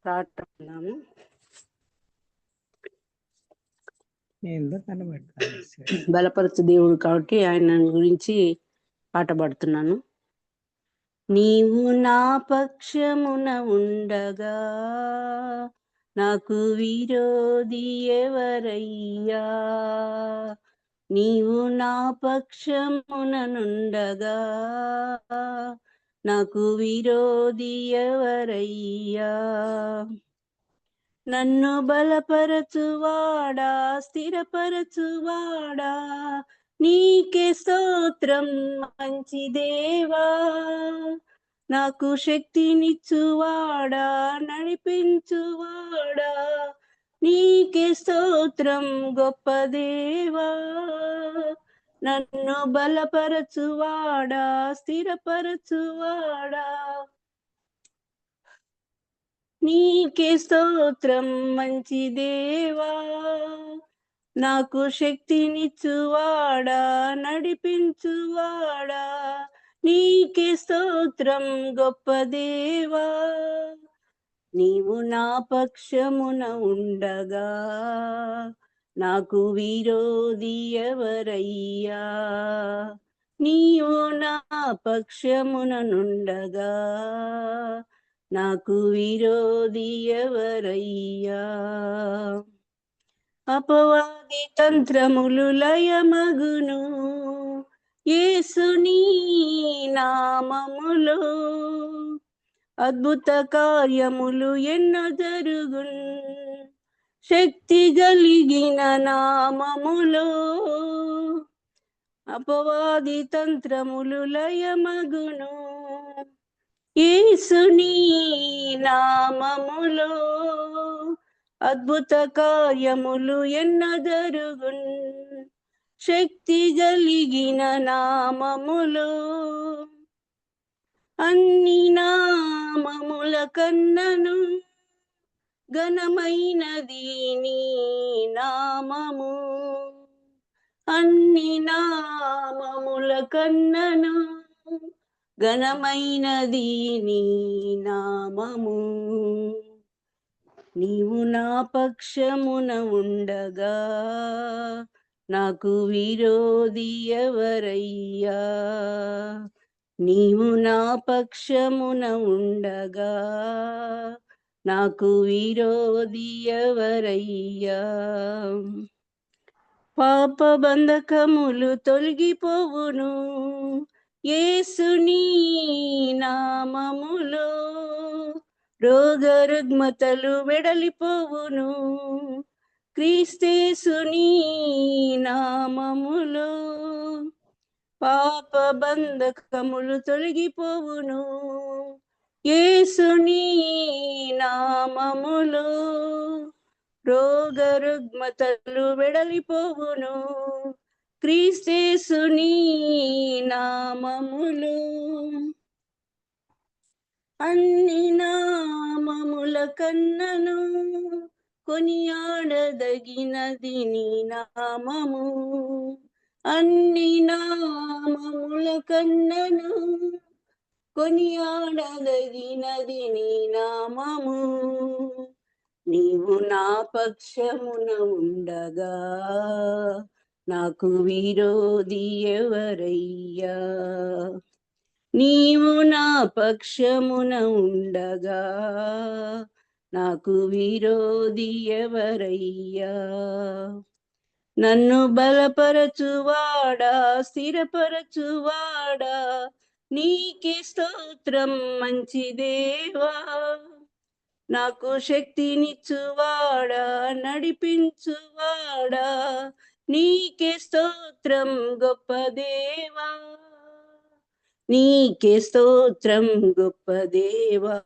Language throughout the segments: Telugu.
ప్రార్థిస్తున్నాము. బలపరచు దేవుడు కాబట్టి ఆయన గురించి పాట పాడుతున్నాను. నీవు నా పక్షమున ఉండగా నాకు విరోధి ఎవరయ్యా, నీవు నా పక్షమున నుండగా నాకు విరోధి ఎవరయ్యా, నన్ను బలపరచువాడా స్థిరపరచువాడా నీకే స్తోత్రం మంచి దేవా, నాకు శక్తినిచ్చువాడా నడిపించువాడా నీకే స్తోత్రం గొప్ప దేవా, నన్ను బలపరచువాడా స్థిరపరచువాడా నీకే స్తోత్రం మంచి దేవా, నాకు శక్తినిచ్చువాడా నడిపించువాడా నీకే స్తోత్రం గొప్ప దేవా, నీవు నా పక్షమున ఉండగా నాకు విరోధి ఎవరయ్యా, నీవు నా పక్షమున నుండగా నాకు విరోధి ఎవరయ్యా, అపవాది తంత్రములు లయమగును యేసుని నామములో, అద్భుత కార్యములు ఎన్నో జరుగున్ శక్తి కలిగిన నామములో, అపవాది తంత్రములు లయమగును యేసుని నామములో, అద్భుత కార్యములు ఎన్నో జరుగున్ శక్తి కలిగిన నామములో, అన్ని నామముల కన్నను ఘనమైనది నీ నామము, అన్ని నామముల కన్నను ఘనమైనది నీ నామము, నీవు నా పక్షమున ఉండగా నాకు విరోధి ఎవరయ్యా, నీవు నా పక్షమున ఉండగా నాకు విరోధి ఎవరయ్యా, పాప బంధకములు తొలగిపోవును యేసుని నామములో, రోగ రుగ్మతలు వెడలిపోవును క్రీస్తేసుని నామములో, పాప బంధకములు తొలగిపోవును యేసుని నామములో, రోగ రుగ్మతలు వెడలిపోవును క్రీస్తేసుని నామములో, అన్ని నామముల కన్నను కొనియాడదగినది నీ నామము, అన్ని నామముల కన్నను కొనియాడదగినది నీ నామము, నీవు నా పక్షమున ఉండగా నాకు విరోధి ఎవరయ్యా, నీవు నా పక్షమున ఉండగా నాకు విరోధి ఎవరయ్యా, నన్ను బలపరచువాడా స్థిరపరచువాడా నీకే స్తోత్రం మంచి దేవా, నాకు శక్తినిచ్చువాడా నడిపించువాడా నీకే స్తోత్రం గొప్ప దేవా, నీకే స్తోత్రం గొప్ప దేవా,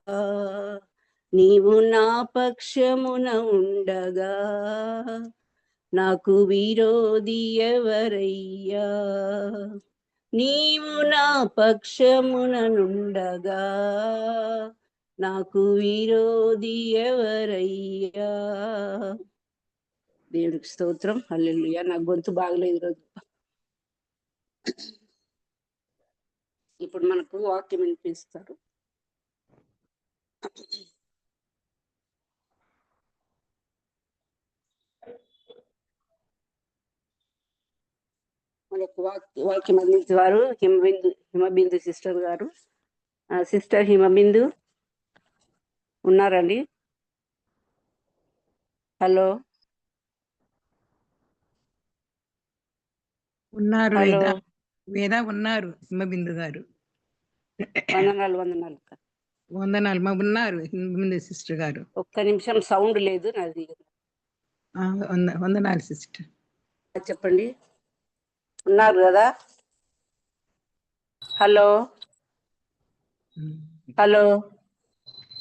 నీవు నా పక్షమున ఉండగా నాకు విరోధి ఎవరయ్యా, నీవు నా పక్షమున నుండగా నాకు విరోధి ఎవరయ్యా. దేవుడికి స్తోత్రం. హల్లెలూయా. నాకు గొంతు బాగలేదు ఈరోజు. ఇప్పుడు మనకు వాక్యం వినిపిస్తారు. మనకు వాక్యం అందించేవారు హిమబిందు సిస్టర్ గారు. సిస్టర్ హిమబిందు ఉన్నారండి? హలో ఉన్నారు హలో. వేద ఉన్నారు హిమబిందు గారు. వందనాలు. వందనాలు. మా ఉన్నారు హిమబిందు సిస్టర్ గారు. ఒక్క నిమిషం సౌండ్ లేదు నాది. వందనాలు సిస్టర్. చెప్పండి. ఉన్నారు కదా? హలో హలో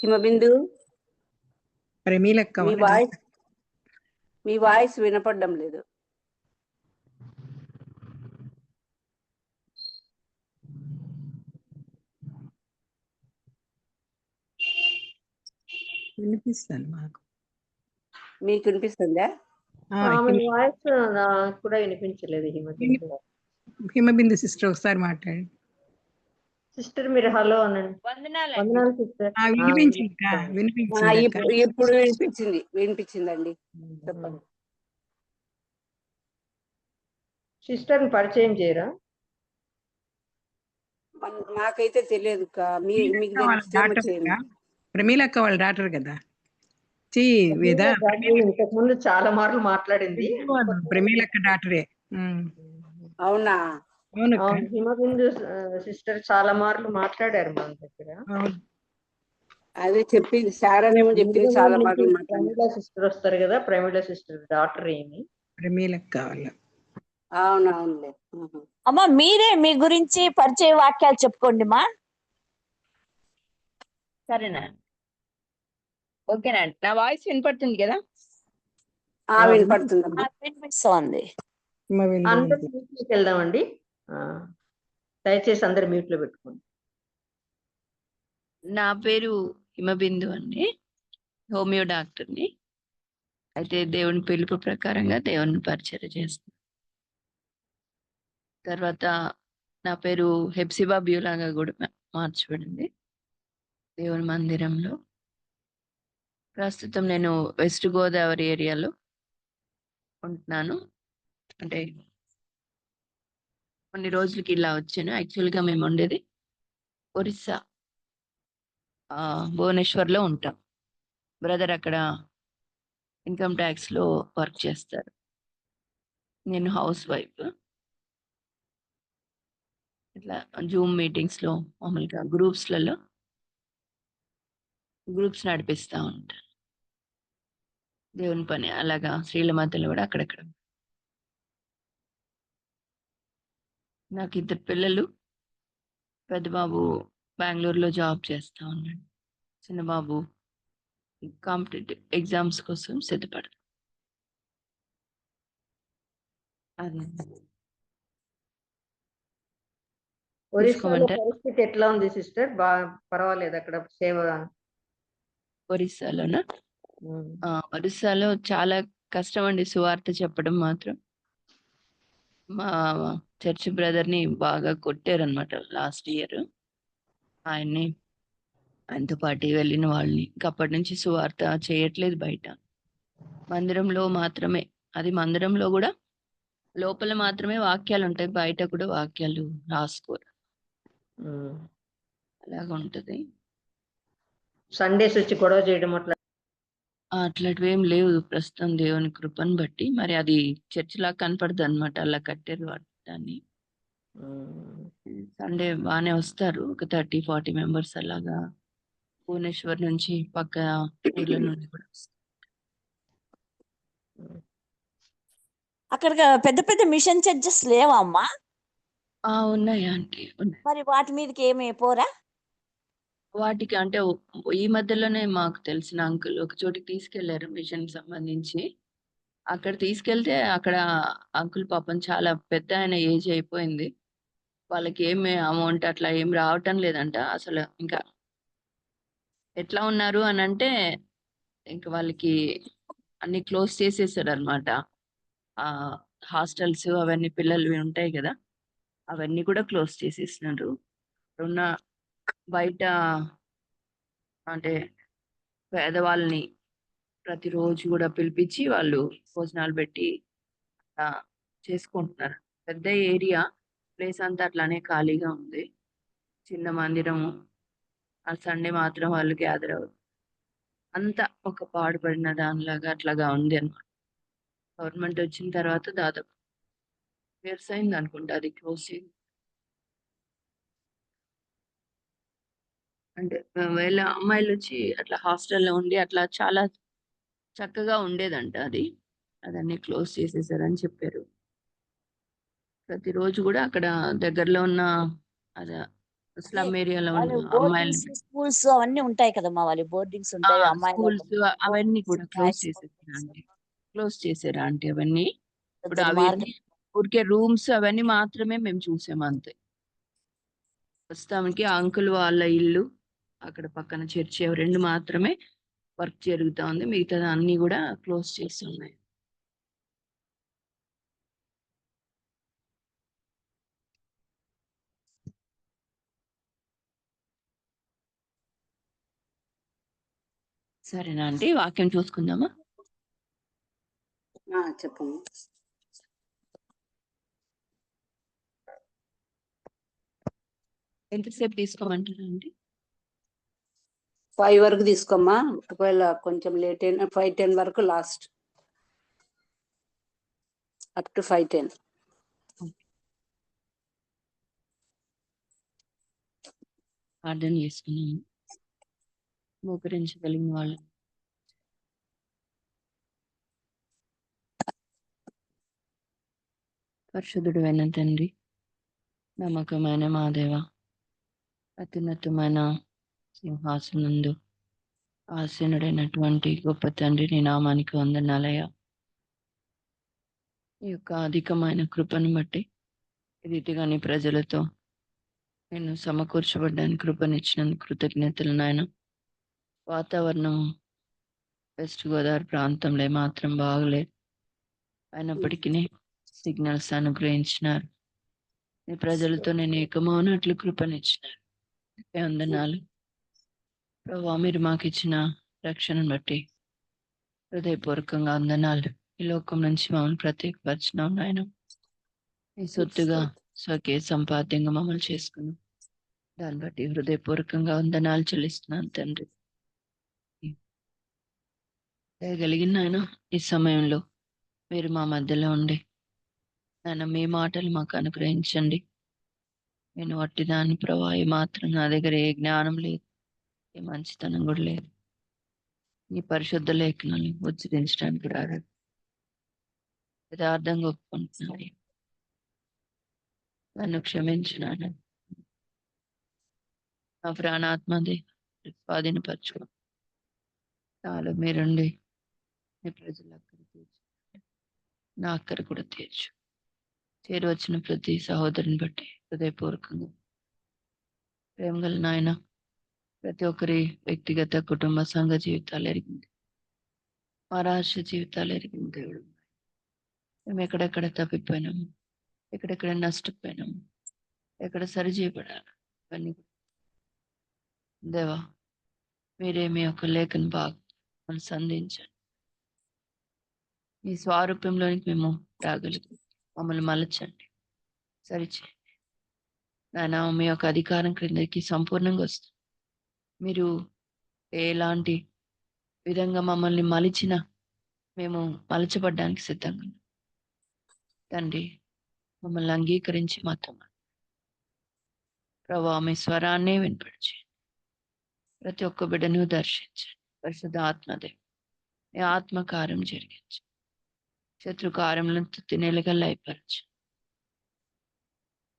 హిమబిందు, ప్రమీలక్క మీ వాయిస్ వినపడడం లేదు. వినిపిస్తాను. మాకు మీకు వినిపిస్తుందా? వాయిస్ నాకు కూడా వినిపించలేదు. హిమబిందు సిస్టర్ ఒకసారి మాట్లాడి. సిస్టర్ మీరు హలో అనండి. వందనాలు సిస్టర్. ఇప్పుడు వినిపించిందండి. చెప్పండి. సిస్టర్ పరిచయం చేయరా? నాకైతే తెలియదు. మీకు తెలిస్తే ప్రమీలక్క వాళ్ళ డాక్టర్ కదా. ఇంతకు ముందు చాలా మార్లు మాట్లాడింది. ప్రమీలక్క డాక్టరే. అవునా? హిమబిందు సిస్టర్ చాలా మార్లు మాట్లాడారు మన దగ్గర. అదే చెప్పింది సారానేమో చెప్పింది. చాలా మార్లు ప్రమీల సిస్టర్ వస్తారు కదా, ప్రమీల సిస్టర్ డాక్టర్ ఏమి ప్రమీలక్క వాళ్ళ. అవునవునులే. అమ్మా మీరే మీ గురించి పరిచయ వాక్యాలు చెప్పుకోండి మా. సరేనా? ఓకేనా? నా వాయిస్ వినపడుతుంది కదా? వినపడుతుందమ్మా. వినిపిస్తోంది. అందరూ మ్యూట్లోకి వెళ్దామండి. దయచేసి అందరు మ్యూట్ లో పెట్టుకోండి. నా పేరు హిమబిందు అండి, హోమియో డాక్టర్ని. అయితే దేవుని పిలుపు ప్రకారంగా దేవుని పరిచయం చేస్తాను. తర్వాత నా పేరు హెప్సిబా బ్యూలాగా కూడా మార్చబడింది దేవుని మందిరంలో. ప్రస్తుతం నేను వెస్ట్ గోదావరి ఏరియాలో ఉంటున్నాను. అంటే కొన్ని రోజులకి ఇలా వచ్చాను. యాక్చువల్గా మేము ఉండేది ఒరిస్సా, భువనేశ్వర్లో ఉంటాం. బ్రదర్ అక్కడ ఇన్కమ్ ట్యాక్స్లో వర్క్ చేస్తారు. నేను హౌస్ వైఫ్. ఇట్లా జూమ్ మీటింగ్స్లో మామూలుగా గ్రూప్స్ నడిపిస్తూ ఉంటాను. దేవుని పని అలాగా స్త్రీల మధ్యలో కూడా అక్కడక్కడ. నాకు 2 పిల్లలు. పెద్ద బాబు బెంగళూరులో జాబ్ చేస్తూ ఉన్నాడు. చిన్న బాబు కాంపిటేటివ్ ఎగ్జామ్స్ కోసం సిద్ధపడతాడు. ఒరిస్సాలో పరిస్థితి ఎట్లా ఉంది సిస్టర్? పర్వాలేదు అక్కడ సేవ? ఒరిస్సాలోనా? ఒరిస్సాలో చాలా కష్టం అండి సువార్త చెప్పడం మాత్రం. మా చర్చ్ బ్రదర్ని బాగా కొట్టారనమాట లాస్ట్ ఇయర్. ఆయనతో పాటు వెళ్ళిన వాళ్ళని అప్పటి నుంచి సువార్త చేయట్లేదు బయట. మందిరంలో మాత్రమే. అది మందిరంలో కూడా లోపల మాత్రమే వాక్యాలు ఉంటాయి, బయట కూడా వాక్యాలు రాసుకోరు. అలాగా ఉంటది. సండేస్ వచ్చి గొడవ చేయడం అట్లాంటివి ఏం లేవు ప్రస్తుతం దేవుని కృపను బట్టి. మరి అది చర్చ్ లాగా కనపడదు అనమాట, అలా కట్టారు దాన్ని. సండే బాగానే వస్తారు, ఒక 30-40 మెంబర్స్ అలాగా. భువనేశ్వర్ నుంచి పక్క ఊర్ల నుండి కూడా వస్తారు. అక్కడ పెద్ద పెద్ద మిషన్ చర్చెస్ లేవా అమ్మా? ఉన్నాయి ఆంటీ. మరి వాటి మీదకి ఏమి పోరా? వాటికి అంటే ఈ మధ్యలోనే మాకు తెలిసిన అంకుల్ ఒక చోటికి తీసుకెళ్లారు మిషన్ సంబంధించి. అక్కడ తీసుకెళ్తే అక్కడ అంకుల్ పాపం చాలా పెద్ద ఆయన, ఏజ్ అయిపోయింది. వాళ్ళకి ఏమి అమౌంట్ అట్లా ఏం రావటం లేదంట. అసలు ఇంకా ఎట్లా ఉన్నారు అని అంటే, ఇంకా వాళ్ళకి అన్ని క్లోజ్ చేసేసారు అనమాట. హాస్టల్స్ అవన్నీ పిల్లలు ఉంటాయి కదా, అవన్నీ కూడా క్లోజ్ చేసేసినారు. ఉన్న బయట అంటే పేదవాళ్ళని ప్రతిరోజు కూడా పిలిపించి వాళ్ళు భోజనాలు పెట్టి చేసుకుంటున్నారు. పెద్ద ఏరియా, ప్లేస్ అంతా అట్లానే ఖాళీగా ఉంది. చిన్న మందిరము, ఆ సండే మాత్రం వాళ్ళు గ్యాదర్ అవుతారు. అంతా ఒక పాడుపడిన దానిలాగా అట్లాగా ఉంది అన్నమాట. గవర్నమెంట్ వచ్చిన తర్వాత దాదాపు ఇయర్స్ అయింది అనుకుంటా అది క్లోజ్ చేసి. అంటే వీళ్ళ అమ్మాయిలు వచ్చి అట్లా హాస్టల్లో ఉండి అట్లా చాలా చక్కగా ఉండేదంట అది. అదన్నీ క్లోజ్ చేసేసారని చెప్పారు. ప్రతిరోజు కూడా అక్కడ దగ్గరలో ఉన్న అదే స్లమ్ ఏరియాలో వాళ్ళు ఉన్న అమ్మాయిలు, బోర్డింగ్స్ స్కూల్స్ అవన్నీ ఉంటాయి కదమ్మా, వాళ్ళ బోర్డింగ్స్ ఉంటాయి అమ్మాయిల స్కూల్స్ అవన్నీ boardings, కూడా close high చేసేసారా schools, aunty? Close చేసారా ఆంటీ అవన్నీ? ఇప్పుడు అవి దుర్మార్గం. ఊరికే రూమ్స్ అవన్నీ మాత్రమే మేము చూసాము అంతే. ప్రస్తుతానికి ఆ అంకుల్ వాళ్ళ ఇల్లు, అక్కడ పక్కన చర్చి, అవి రెండు మాత్రమే వర్క్ జరుగుతా ఉంది. మిగతా అన్ని కూడా క్లోజ్ చేసి ఉన్నాయి. సరేనా అండి, వాక్యం చూసుకుందామా? చెప్పండి. ఎంతసేపు తీసుకోమంటారా అండి? 5 వరకు తీసుకోమ్మా. ఒకవేళ కొంచెం లేట్ అయినా 5:10 వరకు లాస్ట్. Up to 5:10. ప్రార్థన చేసుకున్నాము. మోకరించగలిగిన వాళ్ళు. పరిశుద్ధుడైన తండ్రి, నమ్మకమైన మా దేవ, అత్యున్నతమైన సింహాసనందు ఆసీనుడైనటువంటి గొప్ప తండ్రి, నీ నామానికి వందనాలయ్యా. ఈ యొక్క అధికమైన కృపను బట్టి ఈ రీతిగా నీ ప్రజలతో నేను సమకూర్చబడ్డానికి కృపనిచ్చినందుకు కృతజ్ఞతలు నాయన. వాతావరణం వెస్ట్ గోదావరి ప్రాంతంలో మాత్రం బాగలేదు, అయినప్పటికీ సిగ్నల్స్ అనుగ్రహించినారు. నీ ప్రజలతో నేను ఏకమవునట్లు కృపనిచ్చినారు. వందనాలు ప్రభా. మీరు మాకు ఇచ్చిన రక్షణను బట్టి హృదయపూర్వకంగా వందనాలు. ఈ లోకం నుంచి మమ్మల్ని ప్రత్యేకపరిచినాం నాయన. ఈ సొత్తుగా స్వకీయ సంపాద్యంగా మమ్మల్ని చేసుకున్నాం. దాన్ని బట్టి హృదయపూర్వకంగా వందనాలు చెల్లిస్తున్నాను తండ్రి. దయగలిగిన ఆయన ఈ సమయంలో మీరు మా మధ్యలో ఉండి నాయన మీ మాటలు మాకు అనుగ్రహించండి. నేను వట్టిదాన్ని ప్రభా, ఈ మాత్రం నా దగ్గర ఏ జ్ఞానం లేదు, ఏ మంచితనం కూడా లేదు. ఈ పరిశుద్ధ లేఖనాన్ని ఉచ్చరించడానికి రాదు, యథార్థంగా ఒప్పుకుంటున్నాను. నన్ను క్షమించినాను. నా ప్రాణాత్మది స్వాధీనపరచుకో. నాలో మీరుండి మీ ప్రజల అక్కర తీర్చు, నా అక్కర కూడా తీర్చు. చేరువచ్చిన ప్రతి సహోదరుని బట్టి హృదయపూర్వకంగా ప్రేమగల నాయన. ప్రతి ఒక్కరి వ్యక్తిగత కుటుంబ సంఘ జీవితాలు ఎరిగింది, మా రాష్ట్ర జీవితాలు ఎరిగింది దేవుడు. మేము ఎక్కడెక్కడ తప్పిపోయినాము, ఎక్కడెక్కడ నష్టపోయినాము, ఎక్కడ సరిచేయబడాలి ఇవన్నీ దేవా మీరే మీ యొక్క లేఖను బాగా మనం సంధించండి. మీ స్వారూప్యంలోనికి మేము రాగలిగి మమ్మల్ని మలచండి, సరిచేయండి నాయన. మీ యొక్క అధికారం క్రిందకి సంపూర్ణంగా వస్తుంది. మీరు ఎలాంటి విధంగా మమ్మల్ని మలిచినా మేము మలచబడ్డానికి సిద్ధంగా ఉన్నాం తండ్రి. మమ్మల్ని అంగీకరించి మాతో ప్రభావ మీ స్వరాన్నే వినపరిచి ప్రతి ఒక్క బిడ్డను దర్శించండి. పరిశుద్ధ ఆత్మదేవి మీ ఆత్మకార్యం జరిగించు. శత్రు కార్యములను తినేలుగా లయపరచు.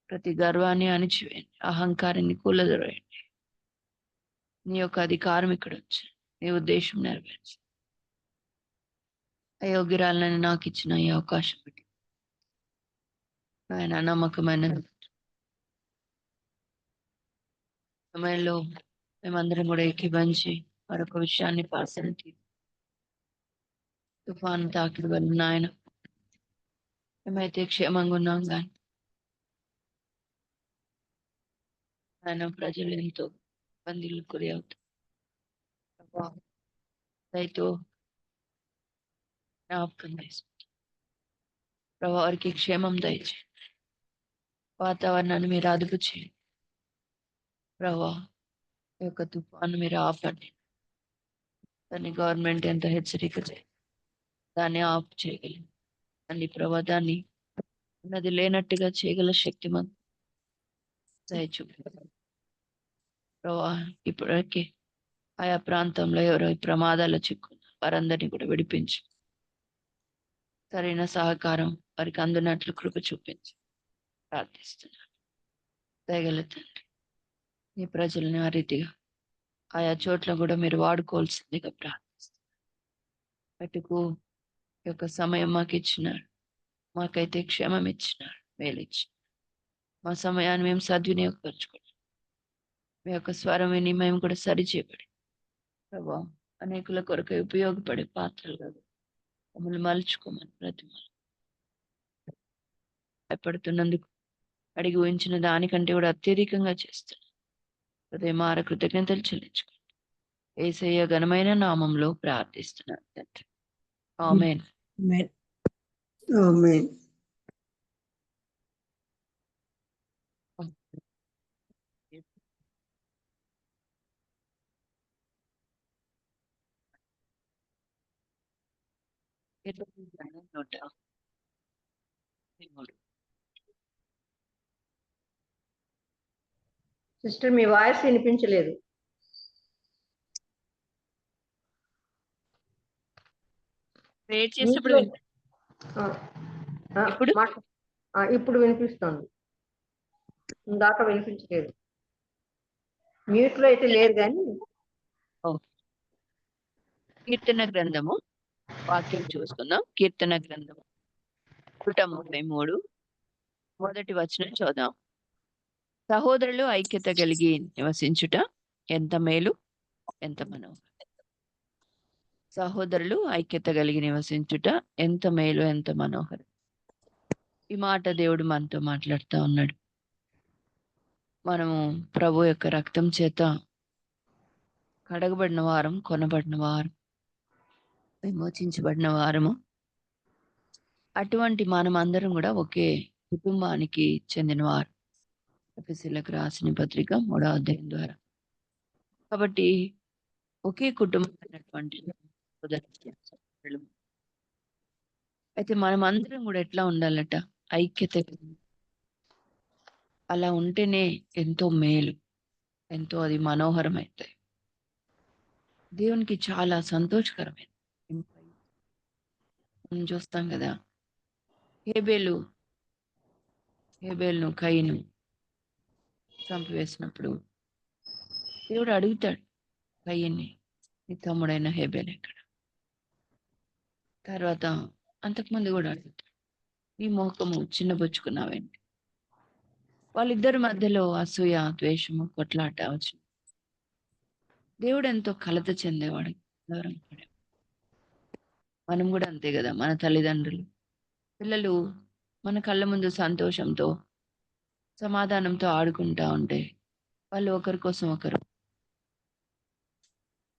ప్రతి గర్వాన్ని అణిచివేయండి, అహంకారాన్ని కూలదొరయండి. నీ యొక్క అధికారం ఇక్కడ వచ్చి నీ ఉద్దేశం నెరవేర్చు. అయోగ్యురాలని నాకు ఇచ్చిన ఈ అవకాశం పెట్టి ఆయన నమ్మకమైన సమయంలో మేమందరం కూడా ఏకీభవించి మరొక విషయాన్ని పాసనకి తుఫాను తాకిడి వల్ల నాయన మేమైతే క్షేమంగా ఉన్నాం, కానీ ఆయన ప్రజలు ఎంతో ఇబ్బందులు గురి అవుతారు. దయతో జ్ఞాపకం చేసుకుంటాం ప్రభా, వారికి క్షేమం దయచేయండి. వాతావరణాన్ని మీరు అదుపు చేయండి ప్రభా. ఈ యొక్క తుఫాను మీరు ఆపండి. దాన్ని గవర్నమెంట్ ఎంత హెచ్చరిక చేయండి, దాన్ని ఆఫ్ చేయగలిగింది అండి ప్రభా. దాన్ని ఉన్నది లేనట్టుగా చేయగల శక్తి మాకు దయచూపండి ప్రభా. ఇప్పటికే ఆయా ప్రాంతంలో ఎవరో ఈ ప్రమాదాలు చిక్కున్నారు, వారందరినీ కూడా విడిపించి సరైన సహకారం వారికి అందునట్లు కృప చూపించి ప్రార్థిస్తున్నాను. దయగల తండ్రి, నీ ప్రజల్ని ఆ రీతిగా ఆయా చోట్ల కూడా మీరు వాడుకోవాల్సిందిగా ప్రార్థిస్తున్నాను. అటుకు ఈ యొక్క సమయం మాకు ఇచ్చినారు, మాకైతే క్షేమం ఇచ్చినారు, మేలిచ్చి మా సమయాన్ని మేము సద్వినియోగపరచుకున్నాం. మీ యొక్క స్వరం విని మేము కూడా సరిచేయబడి ప్రభా అనేకుల కొరకు ఉపయోగపడే పాత్రలుగా మమ్మల్ని మలుచుకోమని ప్రతిమలు భయపడుతున్నందుకు అడిగి ఊహించిన దానికంటే కూడా అత్యధికంగా చేస్తున్నాం. హృదయమార కృతజ్ఞతలు చెల్లించుకోండి. యేసయ్య ఘనమైన నామంలో ప్రార్థిస్తున్నాను తండ్రి. ఆమేన్. ఆమేన్. ఆమేన్. సిస్టర్ మీ వాయిస్ వినిపించలేదు. ప్రేయర్ చేసినప్పుడు ఆ, ఆ, ఇప్పుడు? ఇప్పుడు వినిపిస్తుంది. ఇందాక వినిపించలేదు. మ్యూట్ లో అయితే లేదు కానీ. కీర్తన గ్రంథము వాక్యం చూసుకుందాం. కీర్తన గ్రంథము 133 మొదటి వచనం చూద్దాం. సహోదరులు ఐక్యత కలిగి నివసించుట ఎంత మేలు, ఎంత మనోహరం. సహోదరులు ఐక్యత కలిగి నివసించుట ఎంత మేలు, ఎంత మనోహరం. ఈ మాట దేవుడు మనతో మాట్లాడుతూ ఉన్నాడు. మనము ప్రభు యొక్క రక్తం చేత కడగబడిన వారం, కొనబడిన వారం, విమోచించబడిన వారము. అటువంటి మనం అందరం కూడా ఒకే కుటుంబానికి చెందినవారు. ఎఫెసీయులకు రాసిన పత్రిక 3వ అధ్యాయం ద్వారా. కాబట్టి ఒకే కుటుంబం అన్నటువంటి సోదరులు. అయితే మనం అందరం కూడా ఎట్లా ఉండాలట? ఐక్యత. అలా ఉంటేనే ఎంతో మేలు, ఎంతో అది మనోహరమైతే దేవునికి చాలా సంతోషకరమైన. మనం చూస్తాం కదా, హేబేలును కయీను చంపివేసినప్పుడు దేవుడు అడుగుతాడు కయీన్ని, నీ తమ్ముడైన హేబేలు ఎక్కడ? తర్వాత అంతకుముందు కూడా అడుగుతాడు, నీ మోకము చిన్నబుచ్చుకున్నావేంటి? వాళ్ళిద్దరి మధ్యలో అసూయ, ద్వేషము, కొట్లాట వచ్చింది. దేవుడు ఎంతో కలత చెందేవాడు. దూరం పడే మనం కూడా అంతే కదా. మన తల్లిదండ్రులు, పిల్లలు మన కళ్ళ ముందు సంతోషంతో, సమాధానంతో ఆడుకుంటా ఉంటే వాళ్ళు ఒకరి కోసం ఒకరు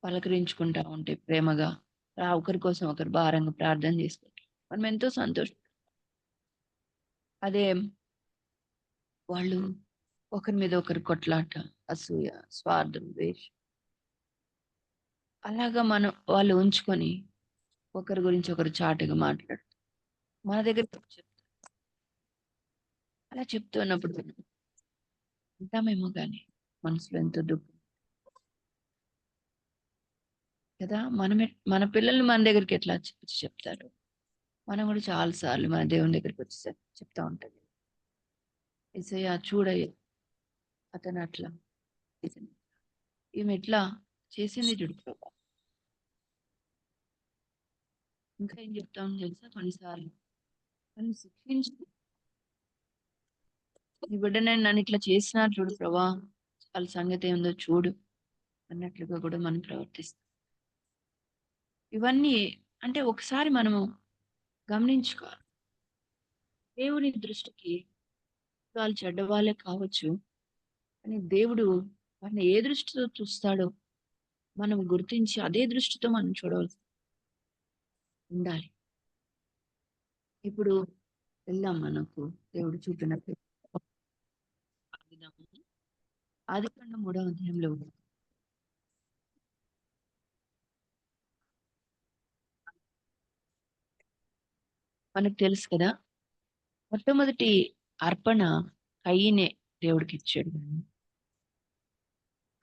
పలకరించుకుంటా ఉంటే ప్రేమగా ఒకరి కోసం ఒకరు భారంగా ప్రార్థన చేసుకుంటాం. మనం ఎంతో సంతోషం. అదే వాళ్ళు ఒకరి మీద ఒకరు కొట్లాట, అసూయ, స్వార్థం, ద్వేషం అలాగా వాళ్ళు ఉంచుకొని ఒకరి గురించి ఒకరు చాటుగా మాట్లాడుతారు. మన దగ్గర చెప్తారు. అలా చెప్తున్నప్పుడు ఉంటామేమో కానీ మనసులో ఎంతో దుఃఖం కదా. మన పిల్లల్ని మన దగ్గరికి ఎట్లా వచ్చి చెప్తారు? మనం కూడా చాలా సార్లు మన దేవుని దగ్గరికి వచ్చి చెప్తా ఉంటాం. యేసయ్యా చూడయ్య, అతను అట్లా, ఈమె ఎట్లా చేసింది చూడు ప్రభా. ఇంకా ఏం చెప్తాం తెలుసా? కొన్నిసార్లు నన్ను శిక్షించి నీ బిడ్డనే నన్ను ఇట్లా చేసినారు చూడు ప్రభా, వాళ్ళ సంగతి ఏందో చూడు అన్నట్లుగా కూడా మనం ప్రవర్తిస్తాం. ఇవన్నీ అంటే ఒకసారి మనము గమనించుకోవాలి. దేవుని దృష్టికి వాళ్ళు చెడ్డవాళ్ళే కావచ్చు, కానీ దేవుడు వారిని ఏ దృష్టితో చూస్తాడో మనం గుర్తించి అదే దృష్టితో మనం చూడవలసి ఉండాలి. ఇప్పుడు వెళ్దాం మనకు దేవుడు చూపినట్టు ఆదికాండం 3వ అధ్యాయంలో మనకు తెలుసు కదా, మొట్టమొదటి అర్పణ కయ్యనే దేవుడికి ఇచ్చాడు.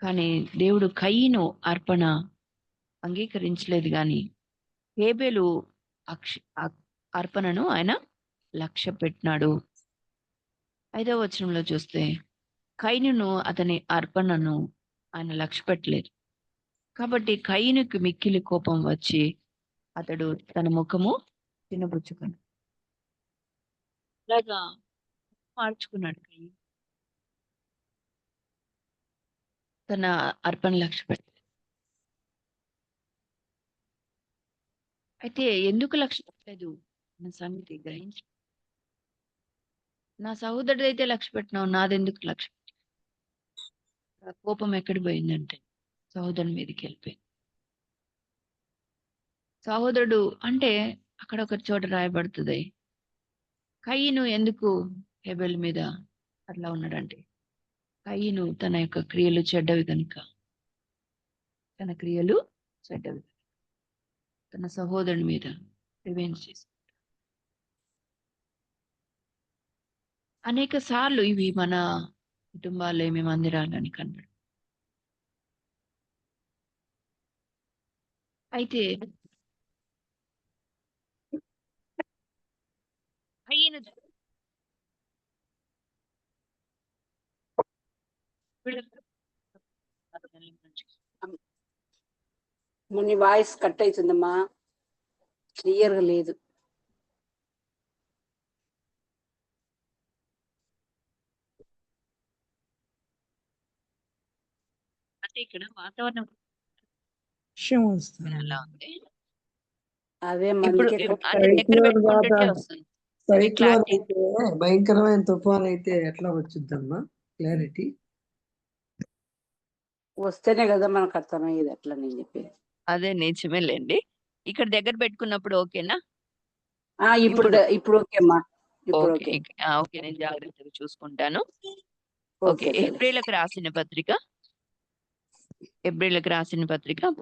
కానీ దేవుడు కయ్యను అర్పణ అంగీకరించలేదు, కానీ హేబేలు అర్పణను ఆయన లక్ష్య పెట్టినాడు. 5వ వచనంలో చూస్తే కయ్యను అతని అర్పణను ఆయన లక్ష్య పెట్టలేదు. కాబట్టి కయ్యనుకి మిక్కిలి కోపం వచ్చి అతడు తన ముఖము చిన్నబుచ్చుకున్నాడు. అలాగా మార్చుకున్నాడు కయ్యను, తన అర్పణ లక్ష్య పెట్టలేదు. అయితే ఎందుకు లక్ష్య పెట్టలేదు అన్న సంగతి గ్రహించి, నా సహోదరుడు అయితే లక్ష్య పెట్టినావు, నాదెందుకు లక్ష్య పెట్టావు? ఆ కోపం ఎక్కడికి పోయిందంటే సహోదరుని మీదకి వెళ్ళిపోయింది. సహోదరుడు అంటే అక్కడ ఒక చోట రాయబడుతుంది, కయ్యను ఎందుకు హేబెల్ మీద అట్లా ఉన్నాడంటే, కయ్యను తన యొక్క క్రియలు చెడ్డవి కనుక, తన క్రియలు చెడ్డవి తన సహోదరుని మీద రివెంజ్ చేసి. అనేక సార్లు ఇవి మన కుటుంబాల్లో ఏమి మందిరాలని కనబడు. అయితే కయ్యను నీ వాయిస్ కట్ అవుతుందమ్మా, క్లియర్ గా లేదు. అంటే ఇక్కడ వాతావరణం వర్షం వస్తుంది. ఎలా ఉంది? అదే ఇప్పుడు మందికి అంటే దగ్గర పెట్టుకుంటుంటే వస్తుంది. Cyclone clarity. అయితే భయంకరమైన తుఫాన్ అయితే ఎట్లా వచ్చిద్దమ్మా క్లారిటీ? వస్తేనే కదా మనకు అర్థమయ్యేది అట్లా నేను చెప్పేది. అదే నిజమేలేండి. ఇక్కడ దగ్గర పెట్టుకున్నప్పుడు ఓకేనా? ఇప్పుడు ఇప్పుడు ఓకే అమ్మా, ఇప్పుడు ఓకే. ఓకే. ఓకే, నేను జాగ్రత్తగా చూసుకుంటాను. ఓకే. ఓకే తల్లి. హెబ్రీయులకు రాసిన పత్రిక 11వ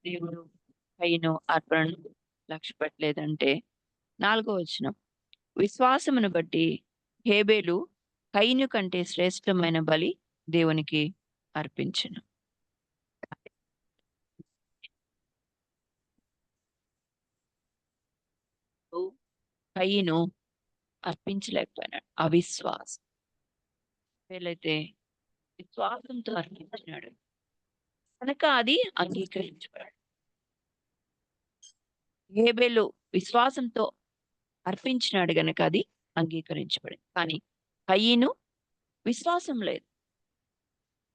దేవుడు కయ్యను అర్పణను లక్ష్య పెట్టలేదంటే 4వ వచనం, విశ్వాసమును బట్టి హేబేలు కయ్యను కంటే శ్రేష్టమైన బలి దేవునికి అర్పించెను. కయ్యను అర్పించలేకపోయినాడు, అవిశ్వాసం. వీలైతే విశ్వాసంతో అర్పించినాడు కనుక అది అంగీకరించబడాడు. హేబేలు విశ్వాసంతో అర్పించినాడు గనక అది అంగీకరించబడింది. కానీ కయ్యను విశ్వాసం లేదు.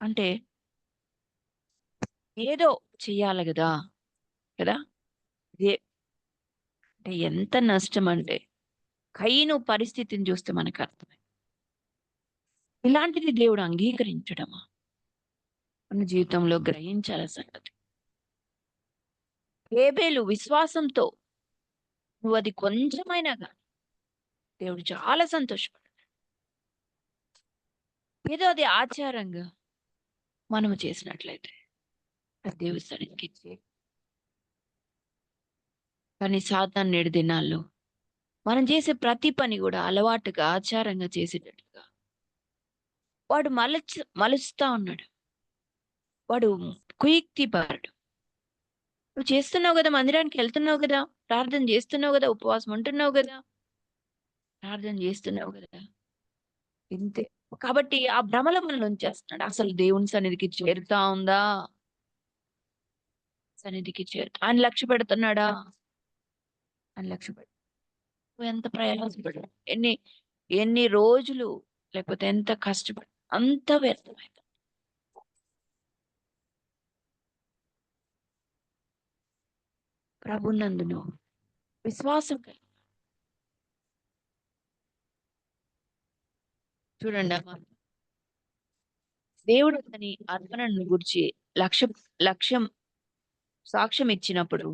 అంటే ఏదో చెయ్యాలి కదా కదా అంటే ఎంత నష్టం అంటే, కయ్యను పరిస్థితిని చూస్తే మనకు అర్థమైంది. ఇలాంటిది దేవుడు అంగీకరించడమా? మన జీవితంలో గ్రహించాల సంగతి. హేబేలు విశ్వాసంతో నువ్వు అది కొంచెమైనా కానీ దేవుడు చాలా సంతోషపడ్డాడు. ఏదో అది ఆచారంగా మనము చేసినట్లయితే అది దేవుడి సన్నిధికి ఇచ్చే. కానీ సాతాను నేడు దినాల్లో మనం చేసే ప్రతి పని కూడా అలవాటుగా ఆచారంగా చేసేటట్టుగా వాడు మలుస్తా ఉన్నాడు. వాడు కుయుక్తిపరుడు. నువ్వు చేస్తున్నావు కదా, మందిరానికి వెళ్తున్నావు కదా, ప్రార్థన చేస్తున్నావు కదా, ఉపవాసం ఉంటున్నావు కదా, ప్రార్థన చేస్తున్నావు కదా, ఇంతే. కాబట్టి ఆ భ్రమలో మనల్ని ఉంచేస్తున్నాడు. అసలు దేవుని సన్నిధికి చేరుతా ఉందా? సన్నిధికి ఆయన లక్ష్య పెడుతున్నాడా? ఆయన లక్ష్య పెడు. నువ్వు ఎంత ప్రయాసపడు, ఎన్ని రోజులు, లేకపోతే ఎంత కష్టపడు, అంత వ్యర్థమైంది. ప్రభునందును విశ్వాసం కలిగి చూడండి అమ్మా, దేవుడు అతని అర్పణను గురించి లక్ష్యం సాక్ష్యం ఇచ్చినప్పుడు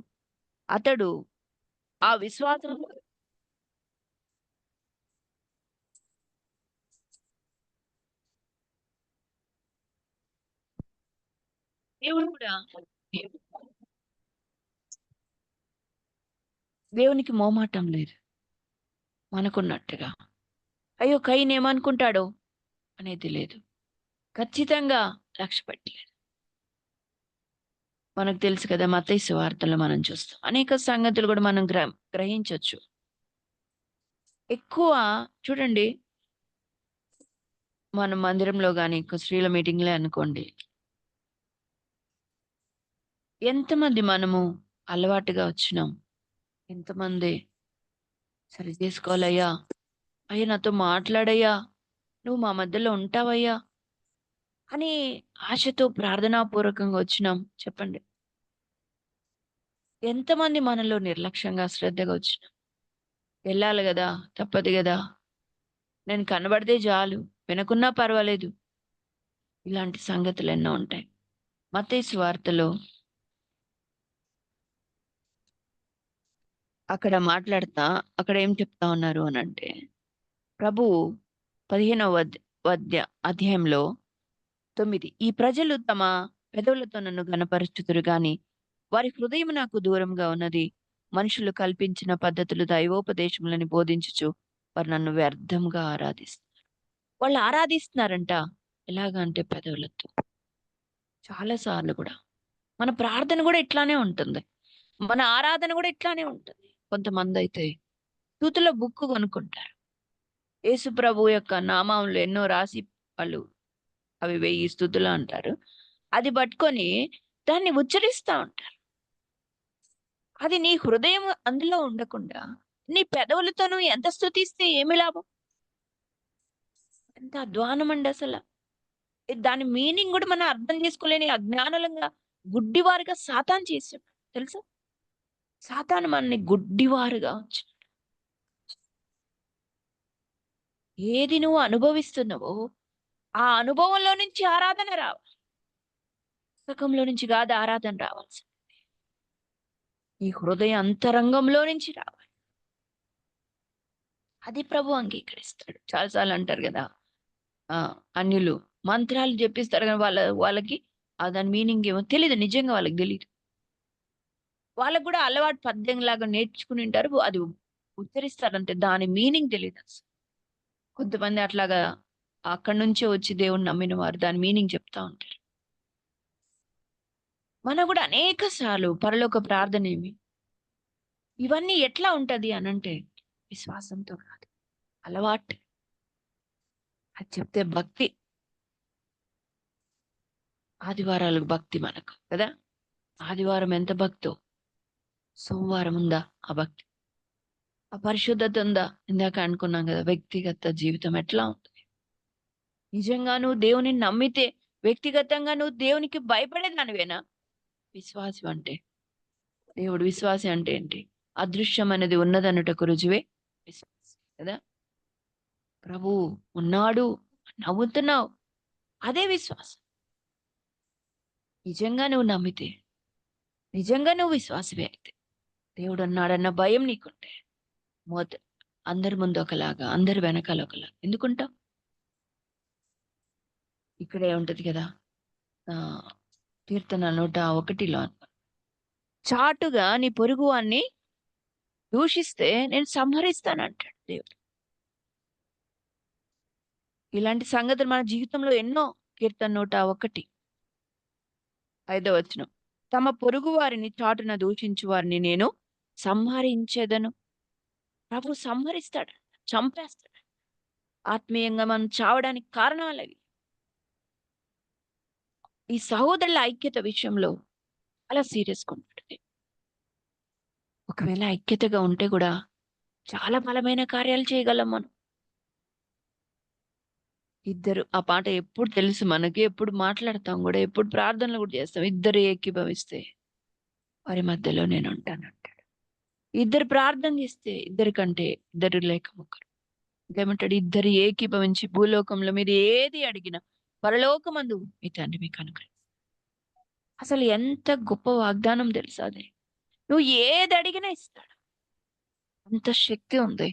అతడు ఆ విశ్వాసం దేవుడు కూడా దేవునికి మోమాటం లేదు మనకున్నట్టుగా. అయ్యో కయ్యను ఏమనుకుంటాడో అనేది లేదు. ఖచ్చితంగా లక్ష్య పెట్టలేదు. మనకు తెలుసు కదా, మత్తయి సువార్తలో మనం చూస్తాం అనేక సంగతులు కూడా మనం గ్రహించవచ్చు. ఎక్కువ చూడండి, మన మందిరంలో కానీ స్త్రీల మీటింగ్లే అనుకోండి, ఎంతమంది మనము అలవాటుగా వచ్చినాం, ఎంతమంది సరి చేసుకోవాలయ్యా, అయ్యా నాతో మాట్లాడయ్యా, నువ్వు మా మధ్యలో ఉంటావయ్యా అని ఆశతో ప్రార్థనాపూర్వకంగా వచ్చినాం చెప్పండి. ఎంతమంది మనలో నిర్లక్ష్యంగా శ్రద్ధగా వచ్చినాం. వెళ్ళాలి కదా, తప్పదు కదా, నేను కనబడితే చాలు, వినకున్నా పర్వాలేదు, ఇలాంటి సంగతులు ఎన్నో ఉంటాయి. మత్తయి సువార్తలో అక్కడ మాట్లాడుతా అక్కడ ఏం చెప్తా ఉన్నారు అని అంటే, ప్రభు 15వ అధ్యాయంలో 9, ఈ ప్రజలు తమ పెదవులతో నన్ను గణపరుచుతురు గాని వారి హృదయం నాకు దూరంగా ఉన్నది. మనుషులు కల్పించిన పద్ధతులు దైవోపదేశములని బోధించుచు వారు నన్ను వ్యర్థంగా ఆరాధిస్తున్నారు. వాళ్ళు ఆరాధిస్తున్నారంట ఎలాగంటే పెదవులతో. చాలా సార్లు కూడా మన ప్రార్థన కూడా ఇట్లానే ఉంటుంది, మన ఆరాధన కూడా ఇట్లానే ఉంటుంది. కొంతమంది అయితే స్తుతుల బుక్ కొనుక్కుంటారు, యేసు ప్రభు యొక్క నామంలో ఎన్నో రాసి వాళ్ళు అవి 1000 స్తుతులు అంటారు, అది పట్టుకొని దాన్ని ఉచ్చరిస్తా ఉంటారు. అది నీ హృదయం అందులో ఉండకుండా నీ పెదవులతో నువ్వు ఎంత స్తుతిస్తే ఏమి లాభం? ఎంత అధ్వానం అండి అసలు. దాని మీనింగ్ కూడా మనం అర్థం చేసుకోలేని అజ్ఞానులంగా గుడ్డివారుగా సాతాను చేసాడు తెలుసా. సాతాను మనని గుడ్డివారుగా ఉంచాడు. ఏది నువ్వు అనుభవిస్తున్నావో ఆ అనుభవంలో నుంచి ఆరాధన రావాలి, పుస్తకంలో నుంచి కాదు ఆరాధన రావాల్సింది, ఈ హృదయ అంతరంగంలో నుంచి రావాలి. అది ప్రభు అంగీకరిస్తాడు. చాలాసార్లు అంటారు కదా, అన్యులు మంత్రాలు చెప్పిస్తారు కానీ వాళ్ళకి దాని మీనింగ్ ఏమో తెలియదు, నిజంగా వాళ్ళకి తెలియదు. వాళ్ళకు కూడా అలవాటు పద్యంలాగా నేర్చుకుని ఉంటారు, అది ఉచ్చరిస్తారంటే దాని మీనింగ్ తెలియదు అసలు. కొంతమంది అట్లాగా అక్కడి నుంచే వచ్చి దేవుణ్ణి నమ్మిన వారు దాని మీనింగ్ చెప్తా ఉంటారు. మనం కూడా అనేక సార్లు పరలోక ప్రార్థన ఏమి ఇవన్నీ ఎట్లా ఉంటది అనంటే విశ్వాసంతో కాదు, అలవాటు. అది చెప్తే భక్తి, ఆదివారాలకు భక్తి మనకు కదా. ఆదివారం ఎంత భక్తో, సోమవారం ఉందా ఆ భక్తి, ఆ పరిశుద్ధత ఉందా? ఇందాక అనుకున్నాం కదా, వ్యక్తిగత జీవితం ఎట్లా ఉంటుంది? నిజంగా నువ్వు దేవుని నమ్మితే వ్యక్తిగతంగా నువ్వు దేవునికి భయపడేదానివేనా? విశ్వాసం అంటే, దేవుడు విశ్వాసి అంటే ఏంటి? అదృశ్యం అనేది ఉన్నదన్నటకు రుజువే విశ్వాసం కదా. ప్రభు ఉన్నాడు నమ్ముతున్నావు, అదే విశ్వాసం. నిజంగా నువ్వు నమ్మితే, నిజంగా నువ్వు విశ్వాసమే అయితే, దేవుడు ఉన్నాడన్న భయం నీకుంటే అందరి ముందు ఒకలాగా, అందరి వెనకాల ఒకలాగా ఎందుకుంటావు? ఇక్కడే ఉంటది కదా, కీర్తన 101లో చాటుగా నీ పొరుగు వాన్ని దూషిస్తే నేను సంహరిస్తానంటాడు దేవుడు. ఇలాంటి సంగతులు మన జీవితంలో ఎన్నో. కీర్తన 101:5 తమ పొరుగు వారిని చాటున దూషించు వారిని నేను సంహరించేదను. ప్రభు సంహరిస్తాడు, చంపేస్తాడు. ఆత్మీయంగా మనం చావడానికి కారణాలు అవి. ఈ సహోదరుల ఐక్యత విషయంలో అలా సీరియస్గా ఉంటాడు. ఒకవేళ ఐక్యతగా ఉంటే కూడా చాలా బలమైన కార్యాలు చేయగలం మనం. ఇద్దరు, ఆ పాట ఎప్పుడు తెలుసు మనకి, ఎప్పుడు మాట్లాడతాం కూడా, ఎప్పుడు ప్రార్థనలు కూడా చేస్తాం. ఇద్దరు ఏకీభవిస్తే వారి మధ్యలో నేను ఉంటాను అంటాడు. ఇద్దరు ప్రార్థన చేస్తే ఇద్దరి కంటే ఇద్దరు లేక ముగ్గురు. ఇంకేమంటాడు? ఇద్దరు ఏకీభవించి భూలోకంలో మీరు ఏది అడిగినా పరలోకమందు మీ తండ్రి మీకు అనుగ్రహిస్తాడు. అసలు ఎంత గొప్ప వాగ్దానం తెలుసా అది. నువ్వు ఏది అడిగినా ఇస్తాడు, అంత శక్తి ఉంది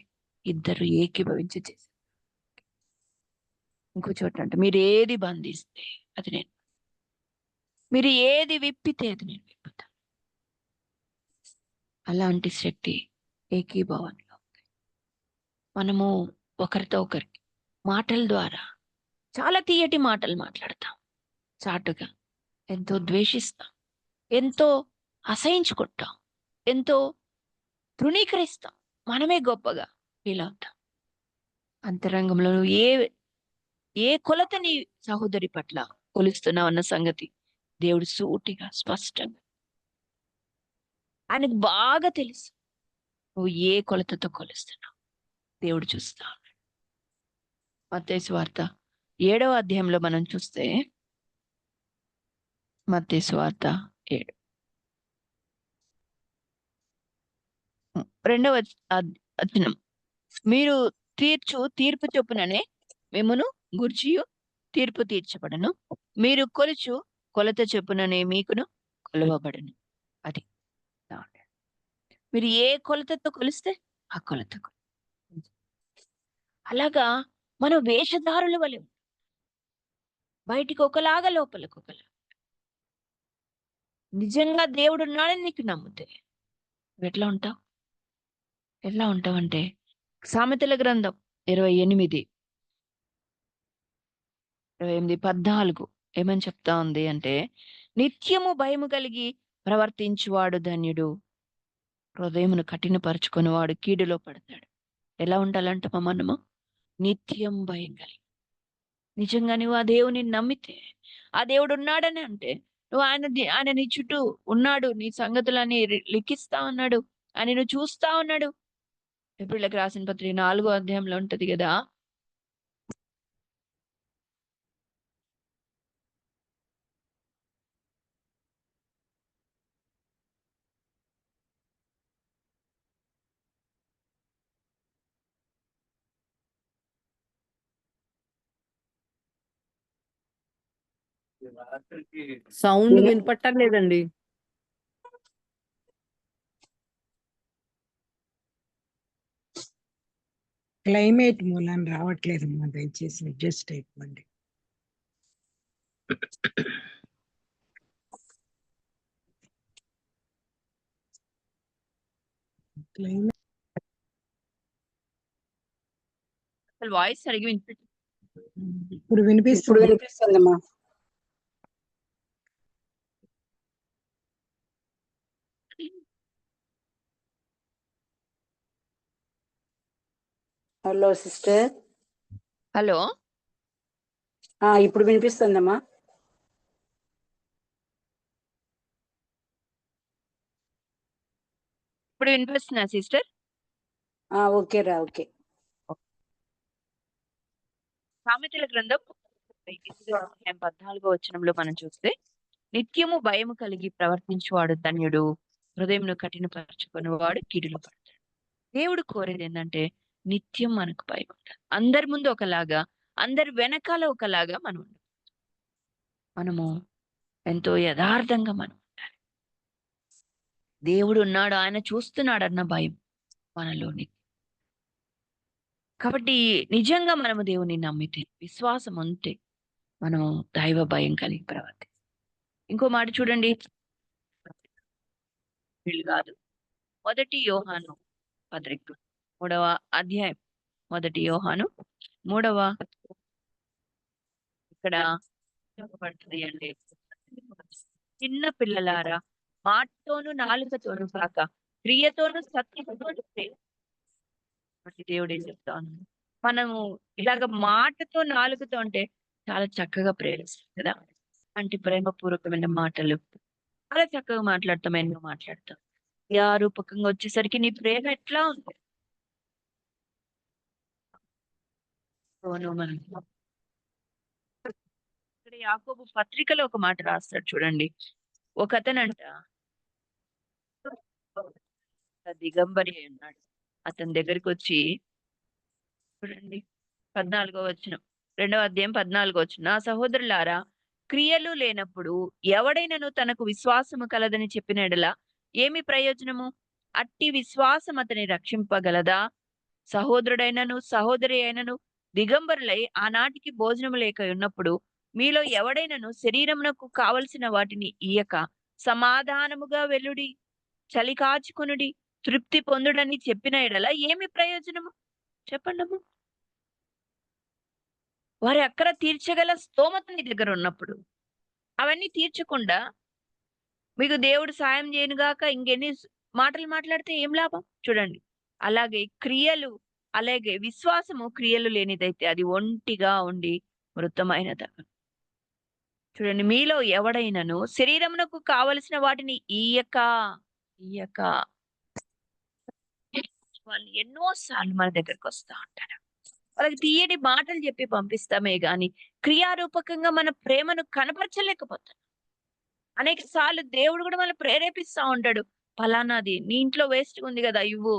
ఇద్దరు ఏకీభవించి చేసి. ఇంకో చోట అంటే మీరు ఏది బంధిస్తే అది నేను. మీరు ఏది విప్పితే అది నేను విప్పుతా. అలాంటి శక్తి ఏకీభావంలో ఉంది. మనము ఒకరితో ఒకరికి మాటల ద్వారా చాలా తీయటి మాటలు మాట్లాడతాం, చాటుగా ఎంతో ద్వేషిస్తాం, ఎంతో అసహించుకుంటాం, ఎంతో తృణీకరిస్తాం, మనమే గొప్పగా ఫీల్ అవుతాం. అంతరంగంలో నువ్వు ఏ కొలతని సహోదరి పట్ల కొలుస్తున్నావు అన్న సంగతి దేవుడు సూటిగా స్పష్టంగా ఆయనకు బాగా తెలుసు. నువ్వు ఏ కొలతతో కొలుస్తున్నావు దేవుడు చూస్తా ఉన్నాడు. మత్తయి సువార్త 7వ అధ్యాయంలో మనం చూస్తే, మత్తయి సువార్త 7 2వ వచనం, మీరు తీర్పు చొప్పుననే మిమ్మును గూర్చియు తీర్పు తీర్చబడను, మీరు కొలుచు కొలత చొప్పుననే మీకును కొలవబడను. అది మీరు ఏ కొలతతో కొలిస్తే ఆ కొలత. అలాగా మనం వేషధారుల వలె బయటికి ఒకలాగా లోపలికి ఒకలా. నిజంగా దేవుడు ఉన్నాడని నీకు నమ్మితే ఎట్లా ఉంటావు? ఎట్లా ఉంటావంటే, సామెతల గ్రంథం 28:14 ఏమని చెప్తా ఉంది అంటే, నిత్యము భయము కలిగి ప్రవర్తించువాడు ధన్యుడు, హృదయమును కఠినపరుచుకుని వాడు కీడులో పడతాడు. ఎలా ఉండాలంట మనము? నిత్యం భయం కలిగి. నిజంగా నువ్వు ఆ దేవుని నమ్మితే, ఆ దేవుడు ఉన్నాడని అంటే, నువ్వు ఆయన నీ చుట్టూ ఉన్నాడు, నీ సంగతులని లిఖిస్తా ఉన్నాడు, ఆయన నువ్వు చూస్తా ఉన్నాడు. ఎబ్రీయులకు రాసిన పత్రిక 4వ అధ్యాయంలో ఉంటది కదా, సౌండ్ వినపట్టం లేదండి. క్లైమేట్ మూలాన రావట్లేదమ్మా, దయచేసి అడ్జస్ట్ అయిపోండి. క్లైమేట్ అసలు వాయిస్ సరిగ్గా వినిపించ. ఇప్పుడు ఇప్పుడు వినిపిస్తుంది. వినిపిస్తుందమ్మా. Hello sister. హలో, ఇప్పుడు వినిపిస్తుందమ్మా. ఇప్పుడు వినిపిస్తున్నా సిస్టర్? ఓకే రా, ఓకే. సామెతల గ్రంథం 14వ వచనంలో మనం చూస్తే, నిత్యము భయము కలిగి ప్రవర్తించువాడు ధన్యుడు, హృదయంను కఠినపరచుకుని వాడు కీడులో పడతాడు. దేవుడు కోరేది ఏంటంటే, నిత్యం మనకు భయం ఉండాలి. అందరి ముందు ఒకలాగా, అందరి వెనకాల ఒకలాగా మనము ఎంతో యథార్థంగా మనం ఉండాలి. దేవుడు ఉన్నాడు, ఆయన చూస్తున్నాడు అన్న భయం మనలోని. కాబట్టి నిజంగా మనము దేవుని నమ్మితే, విశ్వాసం ఉంటే, మనము దైవ భయం కలిగి ప్రవర్తిస్తాం. ఇంకో మాట చూడండి, వీళ్ళు కాదు, 1 యోహాను పత్రిక 3వ అధ్యాయం, 1 యోహాను 3వ, ఇక్కడ చెప్పబడుతుంది అంటే, చిన్న పిల్లలారా, మాటతోను నాలుకతోను కాక క్రియతోను సత్యతోను దేవుడే చెప్తాను. మనము ఇలాగ మాటతో నాలుకతో అంటే చాలా చక్కగా ప్రేరిస్తాం కదా, అంటే ప్రేమపూర్వకమైన మాటలు చాలా చక్కగా మాట్లాడతాం, ఎన్నో మాట్లాడతాం. రూపకంగా వచ్చేసరికి నీ ప్రేమ ఎట్లా ఉంది? మనం ఇక్కడ యాకోబు పత్రికలో ఒక మాట రాస్తాడు చూడండి. ఒక అతనంట దిగంబరి అయి ఉన్నాడు. అతని దగ్గరికి వచ్చి, చూడండి 14వ వచనం, 2వ అధ్యాయం 14వ వచనం, నా సహోదరులారా, క్రియలు లేనప్పుడు ఎవడైనను తనకు విశ్వాసము కలదని చెప్పిన యెడల ఏమి ప్రయోజనము? అట్టి విశ్వాసం అతని రక్షింపగలదా? సహోదరుడైనను సహోదరి అయినను దిగంబరులై ఆనాటికి భోజనము లేక ఉన్నప్పుడు మీలో ఎవడైనను శరీరమునకు కావలసిన వాటిని ఇయ్యక సమాధానముగా వెల్లుడి, చలి కాచుకొనుడి, తృప్తి పొందుడని చెప్పిన ఎడల ఏమి ప్రయోజనము చెప్పండమ్మా. వారి అక్కర తీర్చగల స్తోమత నీ దగ్గర ఉన్నప్పుడు అవన్నీ తీర్చకుండా మీకు దేవుడు సాయం చేయనుగాక ఇంకెన్ని మాటలు మాట్లాడితే ఏం లాభం? చూడండి, అలాగే క్రియలు, అలాగే విశ్వాసము క్రియలు లేనిదైతే అది ఒంటిగా ఉండి మృతమైనదగును. చూడండి, మీలో ఎవడైనను శరీరమునకు కావలసిన వాటిని ఇయ్యక వాళ్ళు ఎన్నోసార్లు మన దగ్గరకు వస్తా ఉంటారు. వాళ్ళకి తీయని మాటలు చెప్పి పంపిస్తామే గాని క్రియారూపకంగా మన ప్రేమను కనపరచలేకపోతాం. అనేక సార్లు దేవుడు కూడా మనం ప్రేరేపిస్తా ఉంటాడు. ఫలానాది నీ ఇంట్లో వేస్ట్ ఉంది కదా ఇవ్వు,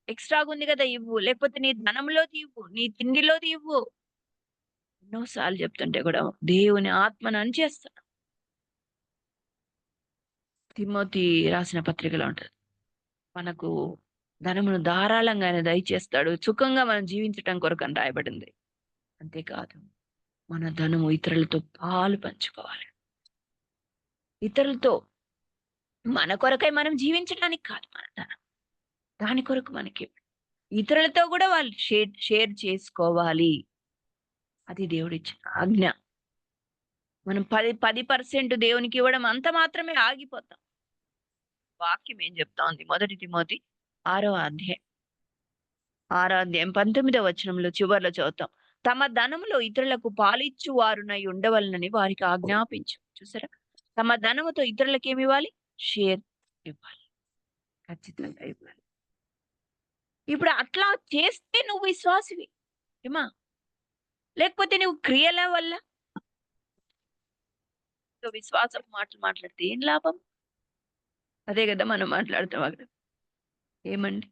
ఎక్స్ట్రాగా ఉంది కదా ఇవ్వు, లేకపోతే నీ ధనంలోది ఇవ్వు, నీ తిండిలోది ఇవ్వు. ఎన్నోసార్లు చెప్తుంటే కూడా దేవుని ఆత్మను అణిచేస్తాడు. తిమోతి రాసిన పత్రికలో ఉంటది, మనకు ధనమును ధారాళంగా ఆయన దయచేస్తాడు, సుఖంగా మనం జీవించటం కొరకు అని రాయబడింది. అంతేకాదు, మన ధనము ఇతరులతో పాలు పంచుకోవాలి. ఇతరులతో, మన కొరకై మనం జీవించడానికి కాదు మన ధనం, దాని కొరకు మనకి ఇతరులతో కూడా వాళ్ళు షేర్ చేసుకోవాలి. అది దేవుడిచ్చిన ఆజ్ఞ. మనం 10% దేవునికి ఇవ్వడం అంత మాత్రమే ఆగిపోతాం. వాక్యం ఏం చెప్తా ఉంది? 1 తిమోతి 6వ అధ్యాయం 19వ వచనంలో చివర్లో చదువుతాం, తమ ధనములో ఇతరులకు పాలిచ్చు వారునై ఉండవలనని వారికి ఆజ్ఞాపించు. చూసారా, తమ ధనముతో ఇతరులకు ఏమి ఇవ్వాలి? షేర్ ఇవ్వాలి, ఖచ్చితంగా ఇవ్వాలి. ఇప్పుడు అట్లా చేస్తే నువ్వు విశ్వాసివి ఏమా, లేకపోతే నువ్వు క్రియల వల్ల విశ్వాసం మాటలు మాట్లాడితే ఏం లాభం? అదే కదా మనం మాట్లాడుతాం అక్కడ. ఏమండి,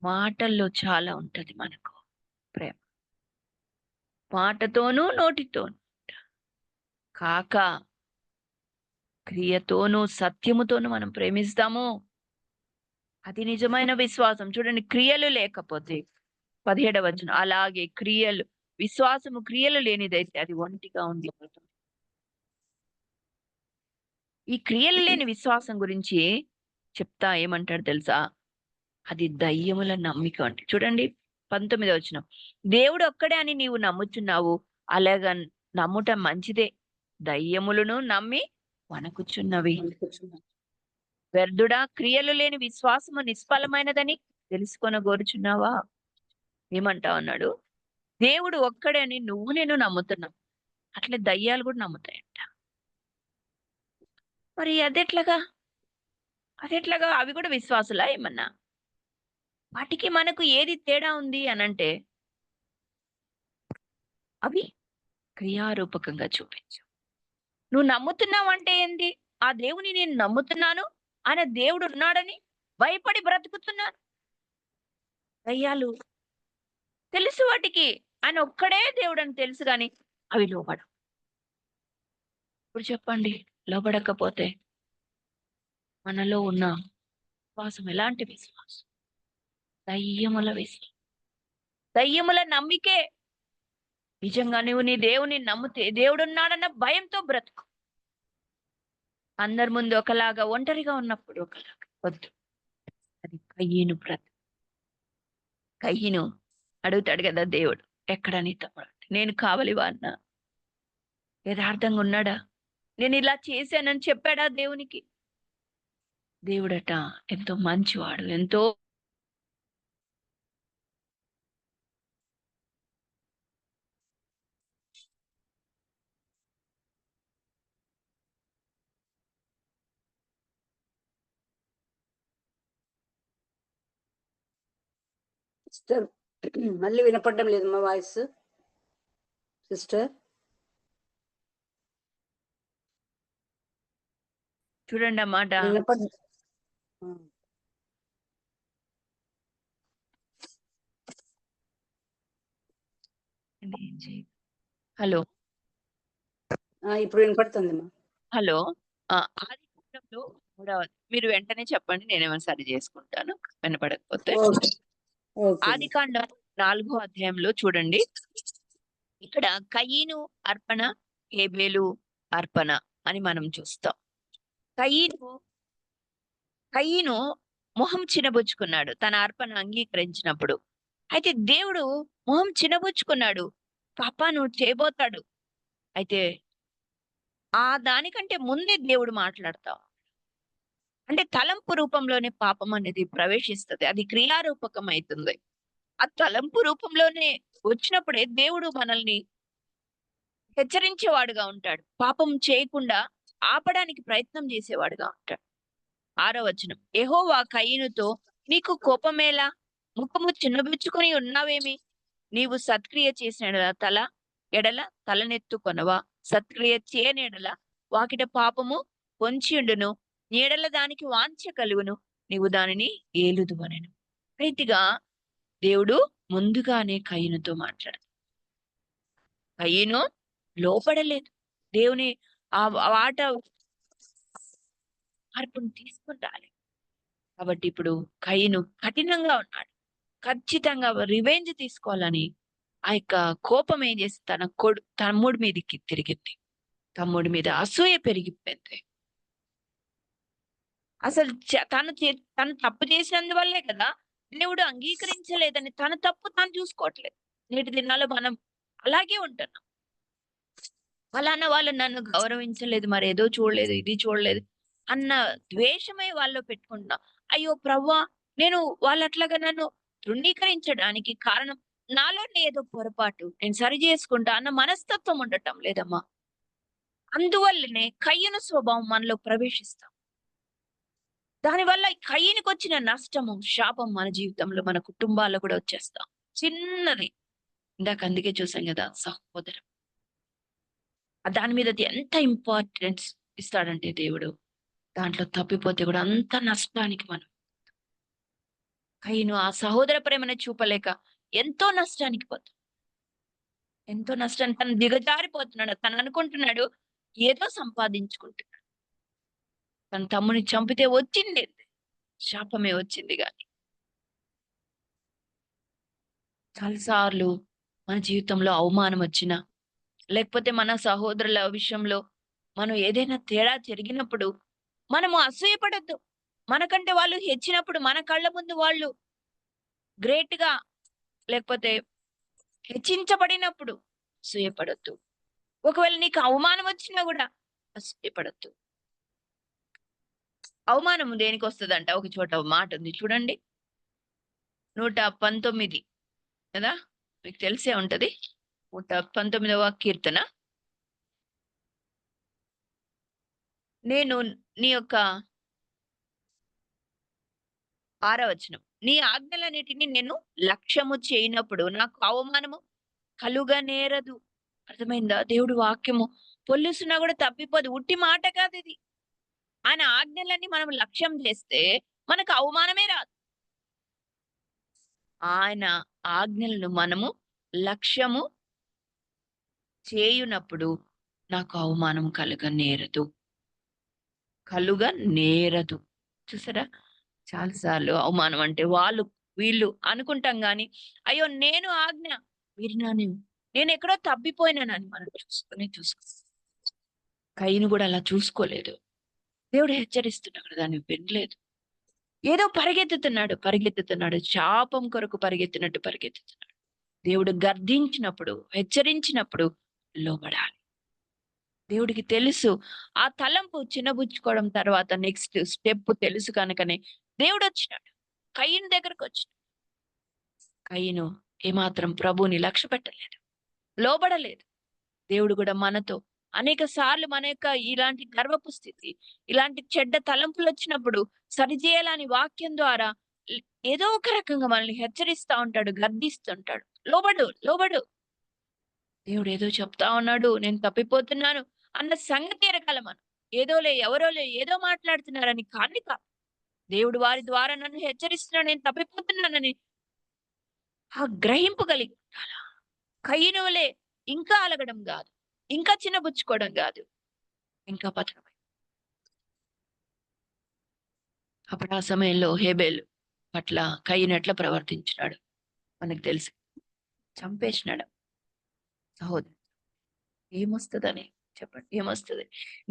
మాటల్లో చాలా ఉంటది మనకు ప్రేమ, మాటతోనూ నోటితోనూ కాక క్రియతోనూ సత్యముతోనూ మనం ప్రేమిస్తాము. అది నిజమైన విశ్వాసం. చూడండి, క్రియలు లేకపోతే 17వ వచనం, అలాగే క్రియలు, విశ్వాసము క్రియలు లేనిదైతే అది ఒంటిగా ఉంది. ఈ క్రియలు లేని విశ్వాసం గురించి చెప్తా ఏమంటాడు తెలుసా? అది దయ్యముల నమ్మిక అంటే. చూడండి 19వ వచనం, దేవుడు ఒక్కడే అని నీవు నమ్ముచున్నావు, అలాగా నమ్ముట మంచిదే, దయ్యములను నమ్మి వణకుచున్నవి. వ్యర్థుడా, క్రియలు లేని విశ్వాసము నిష్ఫలమైనదని తెలుసుకొనగోరుచున్నావా? ఏమంటావు అన్నాడు. దేవుడు ఒక్కడే అని నువ్వు నేను నమ్ముతున్నావు, అట్లే దయ్యాలు కూడా నమ్ముతాయంట. మరి అదెట్లాగా? అవి కూడా విశ్వాసులా ఏమన్నా? వాటికి మనకు ఏది తేడా ఉంది అనంటే, అవి క్రియారూపకంగా చూపించు. నువ్వు నమ్ముతున్నావు అంటే ఏంది? ఆ దేవుని నేను నమ్ముతున్నాను, ఆయన దేవుడు ఉన్నాడని భయపడి బ్రతుకుతున్నాను. దయ్యాలు తెలుసు, వాటికి ఆయన ఒక్కడే దేవుడు అని తెలుసు, కానీ అవి లోబడవు. ఇప్పుడు చెప్పండి, లోబడకపోతే మనలో ఉన్న విశ్వాసం ఎలాంటి విశ్వాసం? దయ్యముల విశ్వాసం, దయ్యముల నమ్మికే. నిజంగా నువ్వు నీ దేవుని నమ్మితే దేవుడున్నాడన్న భయంతో బ్రతుకు. అందరి ముందు ఒకలాగా, ఒంటరిగా ఉన్నప్పుడు ఒకలాగా వద్దు. అది కయ్యను బ్రతుకు. కయ్యను అడుగుతాడు కదా దేవుడు, ఎక్కడ నీ తమ్ముడు? నేను కావలి వాడినా? యథార్థంగా ఉన్నాడా? నేను ఇలా చేశానని చెప్పాడా దేవునికి? దేవుడట ఎంతో మంచివాడు, ఎంతో సిస్టర్ మళ్ళీ వినపడడం లేదు మా వాయిస్. సిస్టర్ చూడండి అన్నమాట. వినపడ హలో ఇప్పుడు వినపడుతుందమ్మా. హలో ఆదికాండంలో 3వ, మీరు వెంటనే చెప్పండి, నేనేమైనా సరి చేసుకుంటాను వినపడకపోతే. ఆదికాండం 4వ అధ్యాయంలో చూడండి, ఇక్కడ కయీను అర్పణ, హేబేలు అర్పణ అని మనం చూస్తాం. కయీను మొహం చినబుచ్చుకున్నాడు తన అర్పణ అంగీకరించినప్పుడు. అయితే దేవుడు మొహం చినబుచ్చుకున్నాడు, పాపా నువ్వు చేయబోతాడు. అయితే ఆ దానికంటే ముందే దేవుడు మాట్లాడతాం. అంటే తలంపు రూపంలోనే పాపం అనేది ప్రవేశిస్తుంది, అది క్రియారూపకం అవుతుంది. ఆ తలంపు రూపంలోనే వచ్చినప్పుడే దేవుడు మనల్ని హెచ్చరించేవాడుగా ఉంటాడు, పాపం చేయకుండా ఆపడానికి ప్రయత్నం చేసేవాడుగా ఉంటాడు. 6వ వచనం, యెహోవా కయీనుతో నీకు కోపమేలా, ముఖము చిన్నబుచ్చుకొని ఉన్నావేమి? నీవు సత్క్రియ చేసిన ఎడల తలనెత్తుకొనవా? సత్క్రియ చేయని ఎడల వాకిట పాపము పొంచియుండును, నీడల దానికి వాంఛ కలుగును, నీవు దానిని ఏలుదువనెను. రీతిగా దేవుడు ముందుగానే కయీనుతో మాట్లాడు. కయీను లోపడలేదు, దేవుని ఆ ఆట మార్పును తీసుకుని రాలేదు. కాబట్టి ఇప్పుడు కయీను కఠినంగా ఉన్నాడు, ఖచ్చితంగా రివెంజ్ తీసుకోవాలని ఆ యొక్క కోపం ఏం చేసి తమ్ముడి మీదకి తిరిగింది. తమ్ముడి మీద అసూయ పెరిగిపోయింది. అసలు తను తప్పు చేసినందువల్లే కదా దేవుడు అంగీకరించలేదని తన తప్పు తాను చూసుకోవట్లేదు. నేటి దినాల్లో మనం అలాగే ఉంటున్నాం. ఫలానా వాళ్ళు నన్ను గౌరవించలేదు, మరి ఏదో చూడలేదు, ఇది చూడలేదు అన్న ద్వేషమే వాళ్ళు పెట్టుకుంటున్నాం. అయ్యో ప్రవ్వా, నేను వాళ్ళు అట్లాగా నన్ను తృణీకరించడానికి కారణం నాలోనే ఏదో పొరపాటు, నేను సరి చేసుకుంటా అన్న మనస్తత్వం ఉండటం లేదమ్మా. అందువల్లనే కయ్యను స్వభావం మనలో ప్రవేశిస్తాం. దానివల్ల కయ్యనికి వచ్చిన నష్టము, శాపం మన జీవితంలో, మన కుటుంబాల్లో కూడా వచ్చేస్తాం. చిన్నది ఇందాక అందుకే చూసాం కదా సహోదరం, దాని మీద ఎంత ఇంపార్టెన్స్ ఇస్తాడంటే దేవుడు, దాంట్లో తప్పిపోతే కూడా అంత నష్టానికి మనం. కయ్యను ఆ సహోదర ప్రేమను చూపలేక ఎంతో నష్టానికి పోతాం, ఎంతో నష్టాన్ని తను దిగజారిపోతున్నాడు. తను అనుకుంటున్నాడు ఏదో సంపాదించుకుంటున్నాడు. తన తమ్ముని చంపితే వచ్చింది శాపమే వచ్చింది. కానీ చాలాసార్లు మన జీవితంలో అవమానం వచ్చినా, లేకపోతే మన సహోదరుల విషయంలో మనం ఏదైనా తేడా జరిగినప్పుడు మనము అసూయపడద్దు. మనకంటే వాళ్ళు హెచ్చినప్పుడు మన కళ్ళ ముందు వాళ్ళు గ్రేట్ గా లేకపోతే హెచ్చించబడినప్పుడు అసూయపడద్దు. ఒకవేళ నీకు అవమానం వచ్చినా కూడా అసూయపడద్దు. అవమానము దేనికి వస్తుందంట, ఒక చోట మాట ఉంది చూడండి, 119 కదా, మీకు తెలిసే ఉంటది. 119వ కీర్తన, నేను నీ యొక్క 6వ వచనం, నీ ఆజ్ఞలన్నిటిని నేను లక్ష్యము చేయనప్పుడు నాకు అవమానము కలుగనేరదు. అర్థమైందా? దేవుడు వాక్యము పొల్లుసున్నా కూడా తప్పిపోదు, ఉట్టి మాట కాదు ఇది. ఆయన ఆజ్ఞలన్నీ మనం లక్ష్యం చేస్తే మనకు అవమానమే రాదు. ఆయన ఆజ్ఞలను మనము లక్ష్యము చేయునప్పుడు నాకు అవమానం కలుగనేరదు. చూసారా, చాలాసార్లు అవమానం అంటే వాళ్ళు వీళ్ళు అనుకుంటాం గాని, అయ్యో నేను ఆజ్ఞ విరినాను, నేను ఎక్కడో తప్పిపోయినానని మనం చూసుకో. కయ్యను కూడా అలా చూసుకోలేదు. దేవుడు హెచ్చరిస్తున్నాడు, దాన్ని వినలేదు. ఏదో పరిగెత్తుతున్నాడు, శాపం కొరకు పరిగెత్తుతున్నాడు. దేవుడు గర్దించినప్పుడు, హెచ్చరించినప్పుడు లోబడాలి. దేవుడికి తెలుసు ఆ తలంపు చిన్నబుచ్చుకోవడం తర్వాత నెక్స్ట్ స్టెప్ తెలుసు కనుకనే దేవుడు వచ్చినాడు, కయ్యను దగ్గరకు వచ్చినాడు. కయ్యను ఏమాత్రం ప్రభువుని లక్ష్య పెట్టలేదు, లోబడలేదు. దేవుడు కూడా మనతో అనేక సార్లు మన యొక్క ఇలాంటి గర్వపు స్థితి, ఇలాంటి చెడ్డ తలంపులు వచ్చినప్పుడు సరిచేయాలని వాక్యం ద్వారా ఏదో ఒక రకంగా మనల్ని హెచ్చరిస్తా ఉంటాడు, గర్దిస్తుంటాడు. లోబడు. దేవుడు ఏదో చెప్తా ఉన్నాడు, నేను తప్పిపోతున్నాను అన్న సంగతి ఎరగాల మనం. ఎవరోలే ఏదో మాట్లాడుతున్నారని కానీ కాదు. దేవుడు వారి ద్వారా నన్ను హెచ్చరిస్తున్నాడు, నేను తప్పిపోతున్నానని ఆ గ్రహింపు కలిగి ఉండాల. కయ్యనువలే ఇంకా అలగడం కాదు, ఇంకా చిన్నబుచ్చుకోవడం కాదు, ఇంకా పతనమై. అప్పుడు ఆ సమయంలో హేబేలు పట్ల కయ్యను ఎట్లా ప్రవర్తించినాడు మనకు తెలుసు. చంపేసినాడు సహోదరు. ఏమొస్తుందని చెప్పండి ఏమొస్తుంది?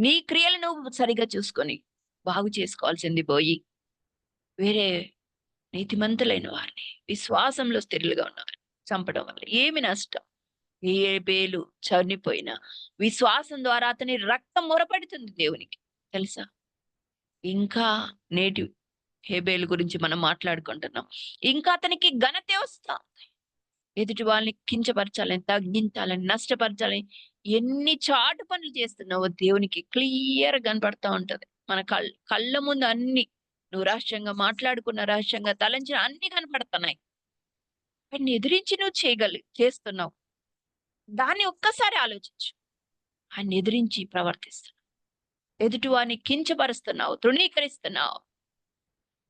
నీ క్రియలు నువ్వు సరిగ్గా చూసుకొని బాగు చేసుకోవాల్సింది పోయి, వేరే నీతిమంతులైన వారిని, విశ్వాసంలో స్థిరులుగా ఉన్నవారిని చంపడం వల్ల ఏమి నష్టం? హేబేలు చనిపోయిన విశ్వాసం ద్వారా అతని రక్తం మొరపెడుతుంది దేవునికి, తెలుసా? ఇంకా నేటి హేబేలు గురించి మనం మాట్లాడుకుంటున్నాం. ఇంకా అతనికి ఘనతే వస్తా ఉంది. ఎదుటి వాళ్ళని కించపరచాలని, తగ్గించాలని, నష్టపరచాలని ఎన్ని చాటు పనులు చేస్తున్నావో దేవునికి క్లియర్ కనపడతా ఉంటది. మన కళ్ళ ముందు అన్ని, నువ్వు రహస్యంగా మాట్లాడుకున్న, రహస్యంగా తలంచిన అన్ని కనపడుతున్నాయి. వాటిని ఎదిరించి నువ్వు చేస్తున్నావు. దాన్ని ఒక్కసారి ఆలోచించు. ఆయన ఎదిరించి ప్రవర్తిస్తున్నావు, ఎదుటివాడిని కించపరుస్తున్నావు, తృణీకరిస్తున్నావు,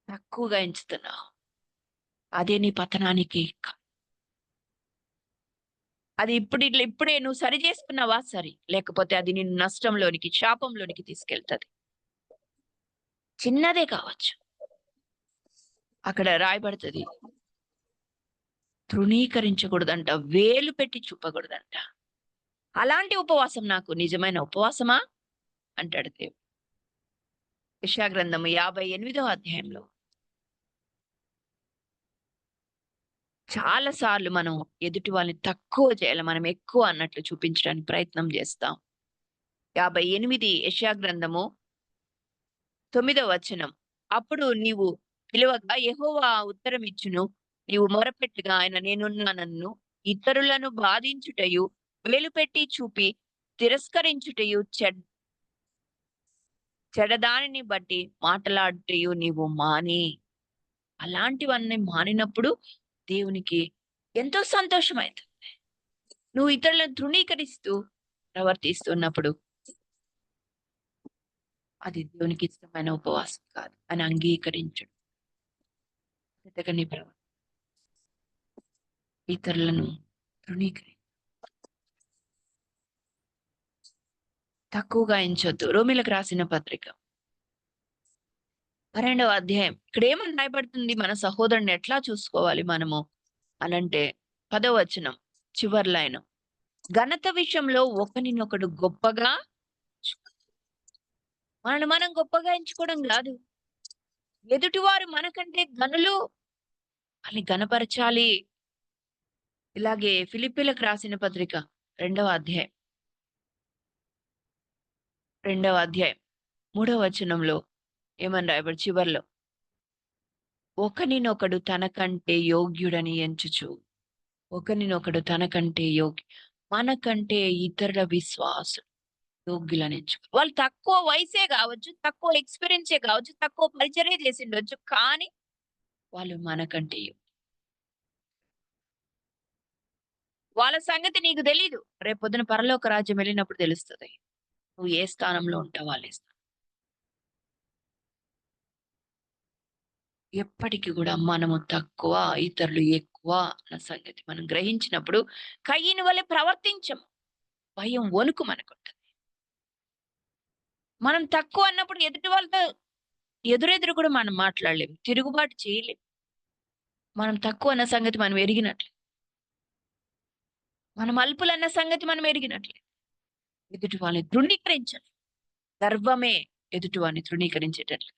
తక్కువగా ఎంచుతున్నావు. అదే నీ పతనానికి అది ఇప్పుడే నువ్వు సరి చేసుకున్నావా సరి, లేకపోతే అది నిన్ను నష్టంలోనికి, శాపంలోనికి తీసుకెళ్తుంది. చిన్నదే కావచ్చు. అక్కడ రాయబడుతుంది, తృణీకరించకూడదంట, వేలు పెట్టి చూపకూడదంట. అలాంటి ఉపవాసం నాకు నిజమైన ఉపవాసమా అంటాడు దేవుడు. యెషయా గ్రంథము 58వ అధ్యాయంలో. చాలా సార్లు మనం ఎదుటి వాళ్ళని తక్కువ చేయాలి, మనం ఎక్కువ అన్నట్లు చూపించడానికి ప్రయత్నం చేస్తాం. 58 యెషయా గ్రంథము 9వ వచనం. అప్పుడు నీవు పిలువగా యెహోవా ఉత్తరం ఇచ్చును, నీవు మొరపెట్టుగా ఆయన నేనున్నానన్ను. ఇతరులను బాధించుటయు, వేలు పెట్టి చూపి తిరస్కరించుటయు, చెడదానిని బట్టి మాటలాడుటయు నీవు మాని. అలాంటివన్నీ మానినప్పుడు దేవునికి ఎంతో సంతోషమైతుంది. నువ్వు ఇతరులను తృణీకరిస్తూ ప్రవర్తిస్తున్నప్పుడు అది దేవునికి ఇష్టమైన ఉపవాసం కాదు అని అంగీకరించడు. ఇతరులను తృణీకరి, తక్కువగా ఎంచొద్దు. రోమిలకు రాసిన పత్రిక 12వ అధ్యాయం. ఇక్కడ ఏమని రాయబడుతుంది? మన సహోదరుని ఎట్లా చూసుకోవాలి మనము అనంటే 10వ వచనం చివరి లైన్, ఘనత విషయంలో ఒకరినొకడు గొప్పగా, మనం గొప్పగా ఎంచుకోవడం కాదు, ఎదుటివారు మనకంటే గనులు అని గనపరచాలి. ఇలాగే ఫిలిప్పీలకు రాసిన పత్రిక 2వ అధ్యాయం 3వ వచనంలో ఏమని రాయబడి చివర్లో, ఒకనినొకడు తనకంటే యోగ్యుడని ఎంచుచు. ఒకనినొకడు తనకంటే మనకంటే ఇతరుల విశ్వాసం యోగ్యులని ఎంచుకో. వాళ్ళు తక్కువ వయసే కావచ్చు, తక్కువ ఎక్స్పీరియన్సే కావచ్చు, తక్కువ పరిచర్య చేసి ఉండొచ్చు, కానీ వాళ్ళు మనకంటే వాళ్ళ సంగతి నీకు తెలీదు. రేపొద్దున పరలోక రాజ్యం వెళ్ళినప్పుడు తెలుస్తుంది నువ్వు ఏ స్థానంలో ఉంటావు, వాళ్ళే స్థానం. ఎప్పటికీ కూడా మనము తక్కువ, ఇతరులు ఎక్కువ అన్న సంగతి మనం గ్రహించినప్పుడు కయ్యని వల్లే ప్రవర్తించము. భయం, వణుకు మనకుంటుంది. మనం తక్కువ అన్నప్పుడు ఎదుటి వాళ్ళతో ఎదురెదురు కూడా మనం మాట్లాడలేము, తిరుగుబాటు చేయలేము. మనం తక్కువ అన్న సంగతి మనం ఎరిగినట్లే, మనం అల్పులు అన్న సంగతి మనం ఎరిగినట్లే. ఎదుటి వాళ్ళని తృణీకరించాలి. గర్వమే ఎదుటి వాడిని తృణీకరించేటట్లు.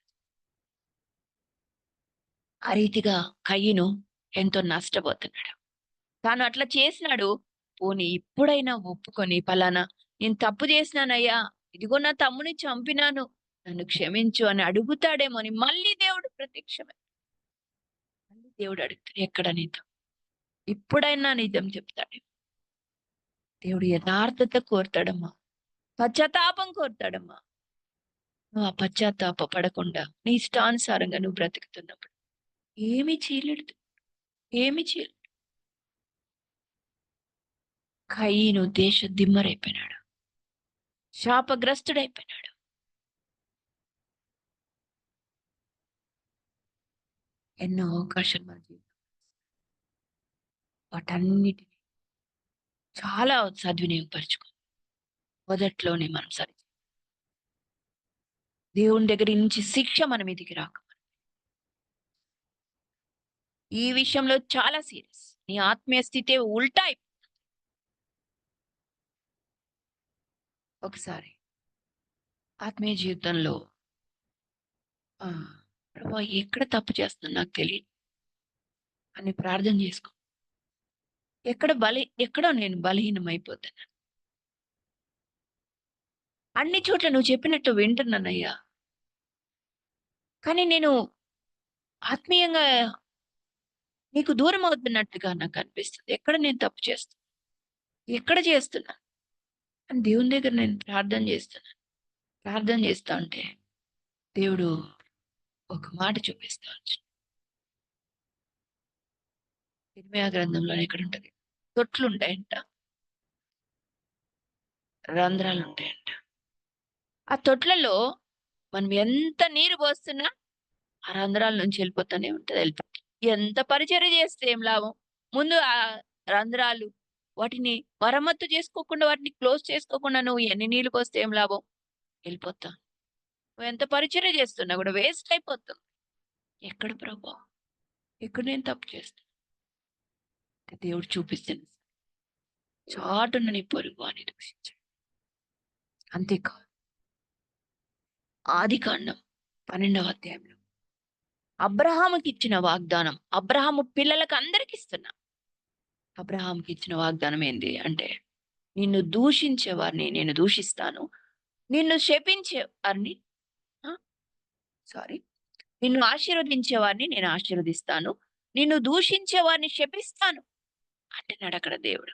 ఆ రీతిగా కయ్యను ఎంతో నష్టపోతున్నాడు. తాను అట్లా చేసినాడు. పోనీ ఇప్పుడైనా ఒప్పుకొని, పలానా నేను తప్పు చేసినానయ్యా, ఇదిగో నా తమ్ముని చంపినాను, నన్ను క్షమించు అని అడుగుతాడేమో అని మళ్ళీ దేవుడు ప్రత్యక్షమే. మళ్ళీ దేవుడు అడుగుతాడు, ఎక్కడ నీతో? ఇప్పుడైనా నిజం చెప్తాడు. దేవుడు యథార్థత కోరుతాడమ్మా, పశ్చాత్తాపం కోరుతాడమ్మా. నువ్వు ఆ పశ్చాత్తాప పడకుండా నీ ఇష్టానుసారంగా నువ్వు బ్రతుకుతున్నప్పుడు ఏమి చేయలేడు, ఏమి చేయలేడు. కయీను దేశ దిమ్మరైపోయినాడు, శాపగ్రస్తుడైపోయినాడు. ఎన్నో అవకాశాలు మన జీవితం, వాటన్నిటిని చాలా సద్వినియోగపరచుకో. మొదట్లోనే మనం సరి, దేవుని దగ్గర నుంచి శిక్ష మన మీదికి రాక, ఈ విషయంలో చాలా సీరియస్. నీ ఆత్మీయ స్థితి ఉల్టా ఒకసారి ఆత్మీయ జీవితంలో ప్రభా ఎక్కడ తప్పు చేస్తున్నా నాకు తెలియదు అని ప్రార్థన చేసుకో. ఎక్కడో నేను బలహీనమైపోతాను. అన్ని చోట్ల నువ్వు చెప్పినట్టు వింటున్నానయ్యా, కానీ నేను ఆత్మీయంగా నీకు దూరం అవుతున్నట్టుగా నాకు అనిపిస్తుంది. ఎక్కడ నేను తప్పు చేస్తున్నా, ఎక్కడ చేస్తున్నా అని దేవుని దగ్గర నేను ప్రార్థన చేస్తున్నాను. ప్రార్థన చేస్తా ఉంటే దేవుడు ఒక మాట చూపిస్తా వచ్చాడు. ఇర్మీయా గ్రంథంలో ఎక్కడ ఉంటది, తొట్లు ఉంటాయంట, రంధ్రాలు ఉంటాయంట. ఆ తొట్లలో మనం ఎంత నీరు పోస్తున్నా ఆ రంధ్రాల నుంచి వెళ్ళిపోతానే ఉంటది. ఎంత పరిచర్య చేస్తే ఏం లాభం? ముందు ఆ రంధ్రాలు వాటిని మరమ్మత్తు చేసుకోకుండా, వాటిని క్లోజ్ చేసుకోకుండా నువ్వు ఎన్ని నీళ్లు పోస్తే ఏం లాభం? వెళ్ళిపోతా. నువ్వు ఎంత పరిచర్య చేస్తున్నా కూడా వేస్ట్ అయిపోతుంది. ఎక్కడ ప్రభా, ఎక్కడ నేను తప్పు చేస్తున్నా? దేవుడు చూపిస్తాను, చాటున నీ పొరుగు అని దూషించాడు. అంతేకాదు, ఆదికాండం 12వ అధ్యాయంలో అబ్రహాముకి ఇచ్చిన వాగ్దానం, అబ్రహాము పిల్లలకు అందరికి ఇస్తున్నా. అబ్రహాంకి ఇచ్చిన వాగ్దానం ఏంది అంటే, నిన్ను దూషించే వారిని నేను దూషిస్తాను, నిన్ను శపించే వారిని నిన్ను ఆశీర్వదించే వారిని నేను ఆశీర్వదిస్తాను, నిన్ను దూషించే వారిని శపిస్తాను అంటున్నాడు అక్కడ దేవుడు.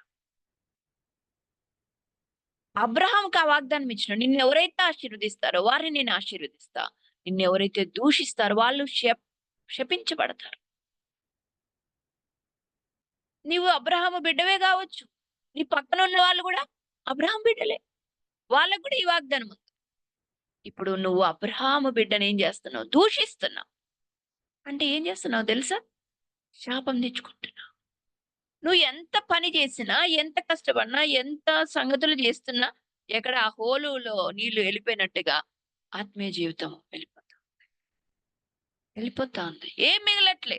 అబ్రహాంకి ఆ వాగ్దానం ఇచ్చిన, నిన్ను ఎవరైతే ఆశీర్వదిస్తారో వారిని నేను ఆశీర్వదిస్తా, నిన్ను ఎవరైతే దూషిస్తారో వాళ్ళు శపించబడతారు. నీవు అబ్రహాము బిడ్డవే కావచ్చు, నీ పక్కన ఉన్న వాళ్ళు కూడా అబ్రహాం బిడ్డలే, వాళ్ళకు కూడా ఈ వాగ్దానం ఉంది. ఇప్పుడు నువ్వు అబ్రహాము బిడ్డను ఏం చేస్తున్నావు? దూషిస్తున్నావు. అంటే ఏం చేస్తున్నావు తెలుసా? శాపం తెచ్చుకుంటున్నావు. నువ్వు ఎంత పని చేసినా, ఎంత కష్టపడినా, ఎంత సంగతులు చేస్తున్నా, ఎక్కడ ఆ హోలులో నీళ్లు వెళ్ళిపోయినట్టుగా ఆత్మీయ జీవితం వెళ్ళిపోతా ఉంది. ఏం మిగలట్లే.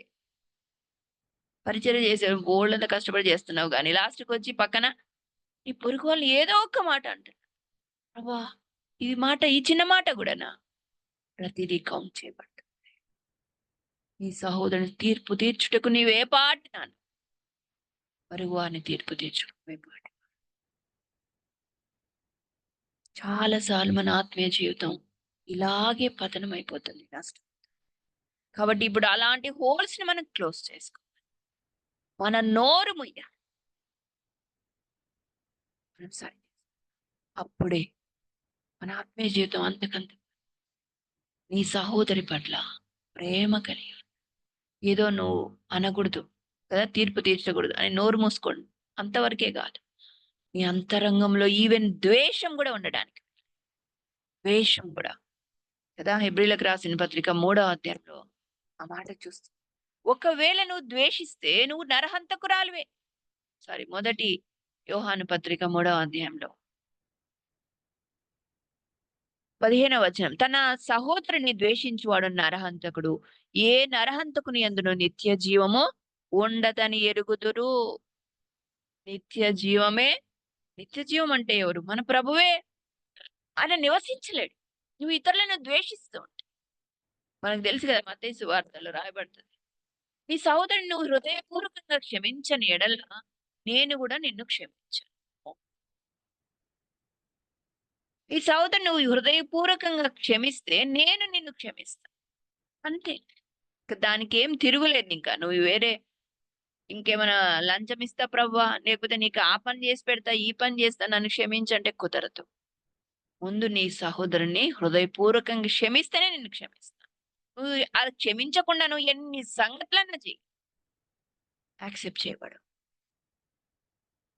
పరిచర్య చేసే ఓళ్ళంతా కష్టపడి చేస్తున్నావు, కానీ లాస్ట్కి వచ్చి పక్కన నీ పొరుగు వాళ్ళు ఏదో ఒక్క మాట అంటారు. ప్రభా, ఈ చిన్న మాట కూడానా? ప్రతిదీ కౌంట్ చేయబడుతుంది. నీ సహోదరుని తీర్పు తీర్చుటకు నీవే పాటినాను, పొరుగు వారిని తీర్పు తీర్చుటకు పాటి. చాలాసార్లు మన ఆత్మీయ జీవితం ఇలాగే పతనం అయిపోతుంది, నష్టం. కాబట్టి ఇప్పుడు అలాంటి హోల్స్ ని మనం క్లోజ్ చేసుకో. మన నోరు ముయ్యాలి. అప్పుడే మన ఆత్మీయ జీవితం అంతకంత నీ సహోదరి పట్ల ప్రేమ కలిగి, ఏదో నువ్వు అనకూడదు కదా, తీర్పు తీర్చకూడదు అని నోరు మూసుకోండి, అంతవరకే కాదు, నీ అంతరంగంలో ఈవెన్ ద్వేషం కూడా ఉండడానికి. ద్వేషం కూడా కదా, హెబ్రీలకు రాసిన పత్రిక 3వ అధ్యాయంలో ఆ మాట చూస్తూ, ఒకవేళ నువ్వు ద్వేషిస్తే నువ్వు నరహంతకురాలువే. మొదటి యోహాను పత్రిక 3వ అధ్యాయంలో 15వ వచనం, తన సహోదరుని ద్వేషించువాడు నరహంతకుడు, ఏ నరహంతకుని యందును నిత్య జీవము ఉండదని ఎరుగుదురు. నిత్య జీవమే, నిత్య జీవం అంటే ఎవరు? మన ప్రభువే. ఆయన నివసించలేడు నువ్వు ఇతరులను ద్వేషిస్తూ ఉంటే. మనకు తెలుసు కదా, మత్తయి సువార్తలో రాయబడుతుంది, నీ సహోదరుని నువ్వు హృదయపూర్వకంగా క్షమించని ఎడల నేను కూడా నిన్ను క్షమించాను. ఈ సహోదరుని నువ్వు హృదయపూర్వకంగా క్షమిస్తే నేను నిన్ను క్షమిస్తాను. అంతే, దానికి ఏం తిరుగులేదు. ఇంకా నువ్వు వేరే ఇంకేమైనా లంచం ఇస్తా ప్రవ్వా, లేకపోతే నీకు ఆ పని చేసి పెడతా, ఈ పని చేస్తా, నన్ను క్షమించంటే కుదరదు. ముందు నీ సహోదరుని హృదయపూర్వకంగా క్షమిస్తేనే నిన్ను క్షమిస్తా. నువ్వు అది క్షమించకుండా నువ్వు ఎన్ని సంగతులన్నా చెయ్యి, యాక్సెప్ట్ చేయబడు.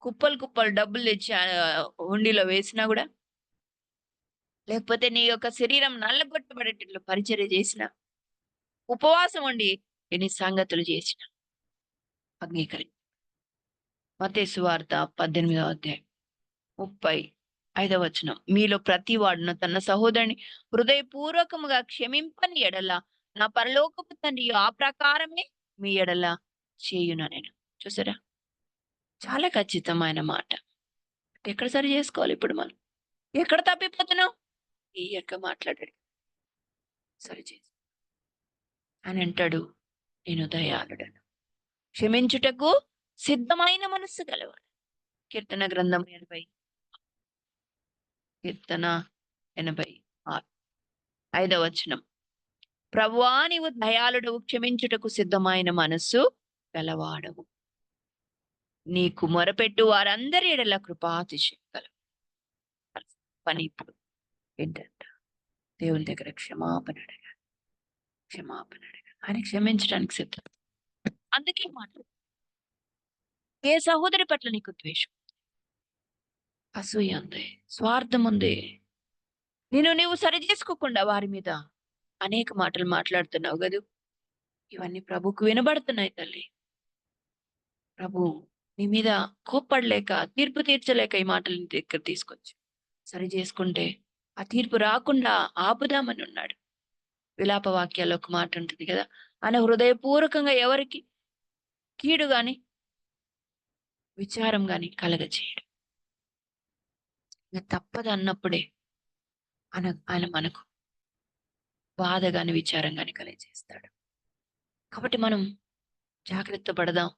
కుప్పలు డబ్బులు తెచ్చి హుండీలో వేసినా కూడా, లేకపోతే నీ యొక్క శరీరం నల్లగొట్టబడేటట్లు పరిచర్య చేసిన, ఉపవాసం ఉండి ఎన్ని సంగతులు చేసిన, అంగీకరి. మత్తయి సువార్త 18వ అధ్యాయం 35వ వచనం, మీలో ప్రతి వాడును తన సహోదరుని హృదయపూర్వకముగా క్షమింపని ఎడల నా పరలోకపు తండ్రి ఆ ప్రకారమే మీ ఎడల చేయున. నేను చూసారా, చాలా ఖచ్చితమైన మాట. ఎక్కడ సరి చేసుకోవాలి ఇప్పుడు మనం? ఎక్కడ తప్పిపోతున్నావు? క్లియర్గా మాట్లాడాడు. సరి చేసి అని అంటాడు, నేను దయాళుడను, క్షమించుటకు సిద్ధమైన మనస్సు గలవాడు. కీర్తన గ్రంథం 80, కీర్తన 86, 5వ వచనం. ప్రభువా నీవు దయాళుడవు, క్షమించుటకు సిద్ధమైన మనస్సు గలవాడవు, నీకు మొరపెట్టు వారందరి ఎడల కృపాతిశయం గలవు. పని ఇప్పుడు ఏంటంట? దేవుని దగ్గర క్షమాపణ అడగాలి, క్షమాపణ అడగాలి. ఆయన క్షమించడానికి సిద్ధం. అందుకే మాట, ఏ సహోదరి పట్ల నీకు ద్వేషం, అసూయ ఉంది, స్వార్థం ఉంది, నీవు సరి చేసుకోకుండా వారి మీద అనేక మాటలు మాట్లాడుతున్నావు కదూ, ఇవన్నీ ప్రభుకు వినబడుతున్నాయి తల్లి. ప్రభు నీ మీద కోప్పడలేక, తీర్పు తీర్చలేక ఈ మాటలు నీ దగ్గర తీసుకొచ్చి సరి చేసుకుంటే ఆ తీర్పు రాకుండా ఆపుదామని ఉన్నాడు. విలాప వాక్యాల్లో ఒక మాట ఉంటుంది కదా, ఆయన హృదయపూర్వకంగా ఎవరికి కీడు గాని విచారం గాని కలగచేయడు. తప్పదు అన్నప్పుడే ఆయన మనకు బాధ గాని విచారం గాని కలిగజేస్తాడు. కాబట్టి మనం జాగ్రత్త పడదాం.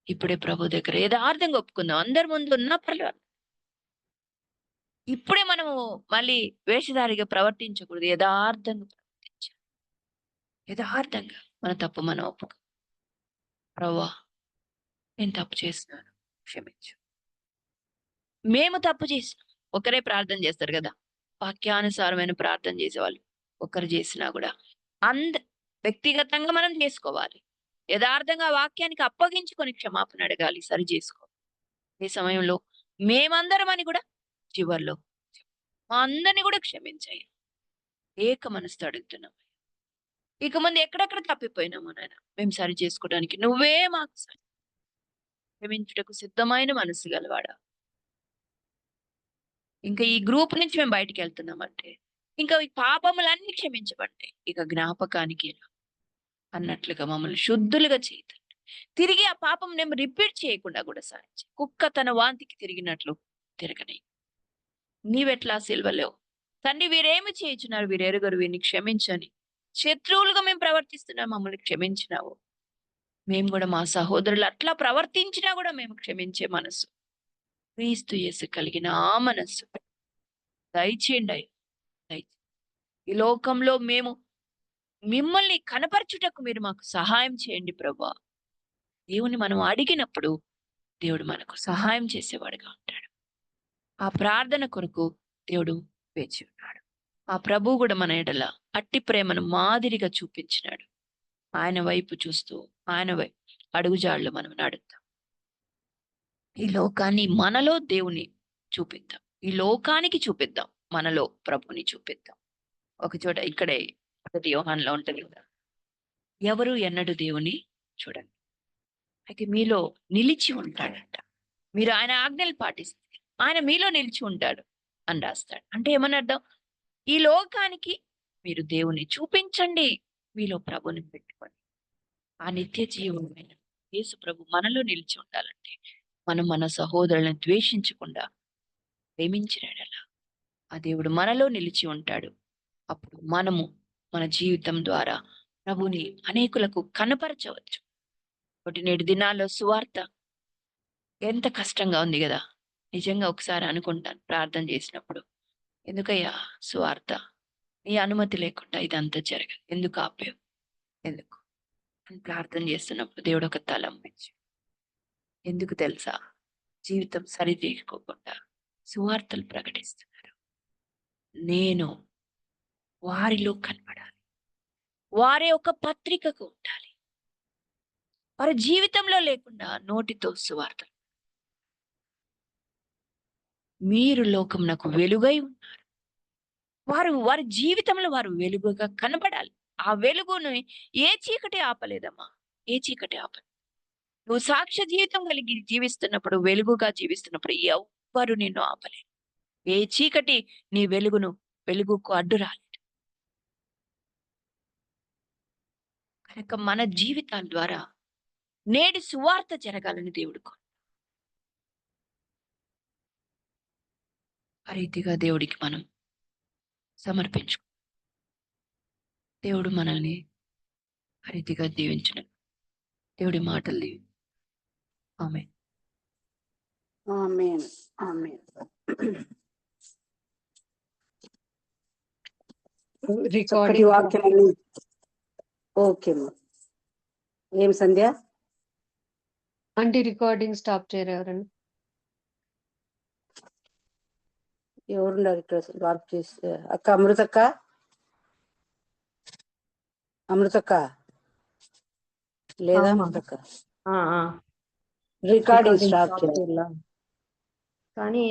ఇప్పుడే ప్రభు దగ్గర యథార్థంగా ఒప్పుకుందాం. అందరి ముందు ఉన్నా పర్లేదు. ఇప్పుడే మనము మళ్ళీ వేషధారిగా ప్రవర్తించకూడదు, యథార్థంగా ప్రవర్తించాలి. యథార్థంగా మన తప్పు మనం ఒప్పుకో. ప్రభువా నేను తప్పు చేస్తున్నాను, క్షమించు. మేము తప్పు చేసినాం. ఒకరే ప్రార్థన చేస్తారు కదా, వాక్యానుసారమైన ప్రార్థన చేసేవాళ్ళు ఒకరు చేసినా కూడా వ్యక్తిగతంగా మనం చేసుకోవాలి. యథార్థంగా వాక్యానికి అప్పగించుకొని క్షమాపణ అడగాలి, సరి చేసుకోవాలి. ఈ సమయంలో మేమందరం అని కూడా చివర్లో మా అందరినీ కూడా క్షమించాయి. ఏక మనసుతో అడుగుతున్నాం. ఇక ముందు ఎక్కడెక్కడ తప్పిపోయినామో నాయన మేము సరి చేసుకోవడానికి నువ్వే మాకు క్షమించుటకు సిద్ధమైన మనసు గలవాడా. ఇంకా ఈ గ్రూప్ నుంచి మేము బయటికి వెళ్తున్నామంటే ఇంకా ఈ పాపములన్నీ క్షమించబడ్డాయి, ఇక జ్ఞాపకానికి అన్నట్లుగా మమ్మల్ని శుద్ధులుగా చేయతండి. తిరిగి ఆ పాపం మేము రిపీట్ చేయకుండా కూడా సాధించి కుక్క తన వాంతికి తిరిగినట్లు తిరగని నీవెట్లా సిల్వలేవు తండ్రి, వీరేమి చేయించున్నారు, వీరెరుగరు, వీరిని క్షమించని. శత్రువులుగా మేము ప్రవర్తిస్తున్నాం, మమ్మల్ని క్షమించినావు. మేము కూడా మా సహోదరులు అట్లా ప్రవర్తించినా కూడా మేము క్షమించే మనసు క్రీస్తు యేసు కలిగిన ఆ మనస్సు దయచేయండి. ఈ లోకంలో మేము మిమ్మల్ని కనపరచుటకు మీరు మాకు సహాయం చేయండి ప్రభువా. దేవుని మనం అడిగినప్పుడు దేవుడు మనకు సహాయం చేసేవాడుగా ఉంటాడు. ఆ ప్రార్థన కొరకు దేవుడు వేచి ఉన్నాడు. ఆ ప్రభు కూడా మన ఎడల అట్టి ప్రేమను మాదిరిగా చూపించినాడు. ఆయన వైపు చూస్తూ ఆయన వైపు అడుగుజాళ్ళు మనం నడుద్దాం. ఈ లోకాన్ని మనలో దేవుని చూపిద్దాం, ఈ లోకానికి చూపిద్దాం, మనలో ప్రభుని చూపిద్దాం. ఒక చోట ఇక్కడే 1 యోహానులో ఉంటుంది కదా, ఎవరు ఎన్నడూ దేవుని చూడండి, అయితే మీలో నిలిచి ఉంటాడంట. మీరు ఆయన ఆజ్ఞలు పాటిస్తే ఆయన మీలో నిలిచి ఉంటాడు అని రాస్తాడు. అంటే ఏమని అర్థం? ఈ లోకానికి మీరు దేవుని చూపించండి, మీలో ప్రభుని పెట్టుకోండి. ఆ నిత్య జీవమైన యేసు ప్రభు మనలో నిలిచి ఉండాలంటే మనం మన సహోదరులను ద్వేషించకుండా ప్రేమించినలా ఆ దేవుడు మనలో నిలిచి ఉంటాడు. అప్పుడు మనము మన జీవితం ద్వారా ప్రభుని అనేకులకు కనపరచవచ్చు. ఒకటి నేటి దినాల్లో సువార్త ఎంత కష్టంగా ఉంది కదా. నిజంగా ఒకసారి అనుకుంటాను ప్రార్థన చేసినప్పుడు, ఎందుకయ్యా సువార్త నీ అనుమతి లేకుండా ఇదంతా జరగదు, ఎందుకు ఆపేవు, ఎందుకు అని ప్రార్థన చేస్తున్నప్పుడు దేవుడు ఒక తలంపించి, ఎందుకు తెలుసా, జీవితం సరిచేసుకోకుండా సువార్తలు ప్రకటిస్తున్నారు. నేను వారిలో కనపడాలి, వారే ఒక పత్రికకు ఉండాలి. వారి జీవితంలో లేకుండా నోటితో సువార్తలు. మీరు లోకమునకు వెలుగై ఉన్నారు. వారి జీవితంలో వారు వెలుగుగా కనపడాలి. ఆ వెలుగును ఏ చీకటి ఆపలేదమ్మా, ఏ చీకటి ఆపలేదు. నువ్వు సాక్ష్య జీవితం కలిగి జీవిస్తున్నప్పుడు, వెలుగుగా జీవిస్తున్నప్పుడు ఎవ్వరు నిన్ను ఆపలేదు. ఏ చీకటి నీ వెలుగుకు అడ్డు రాలేదు. కనుక మన జీవితాల ద్వారా నేటి సువార్త జరగాలని దేవుడు ఆ రీతిగా దేవుడికి మనం సమర్పించు. దేవుడు మనల్ని ఆ రీతిగా దీవించిన దేవుడి మాటల్ని ఆమేన్. ఆమేన్. ఆమేన్. చక్కటి రికార్డింగ్ వాక్యాన్ని. ఓకే అమ్మా. ఏం సంధ్య? అంటే రికార్డింగ్ స్టాప్ చేయరు ఎవరన్నా? ఎవరున్నారు ఇక్కడ వర్క్ చేస్తే? అక్క అమృతక్క, అమృతక్క లేదా? అమ్మా. అమృతక్క ఆ, ఆ. రికార్డింగ్ రికార్డింగ్ స్టాప్ స్టాప్ చేయాలి. చేయాలా? కానీ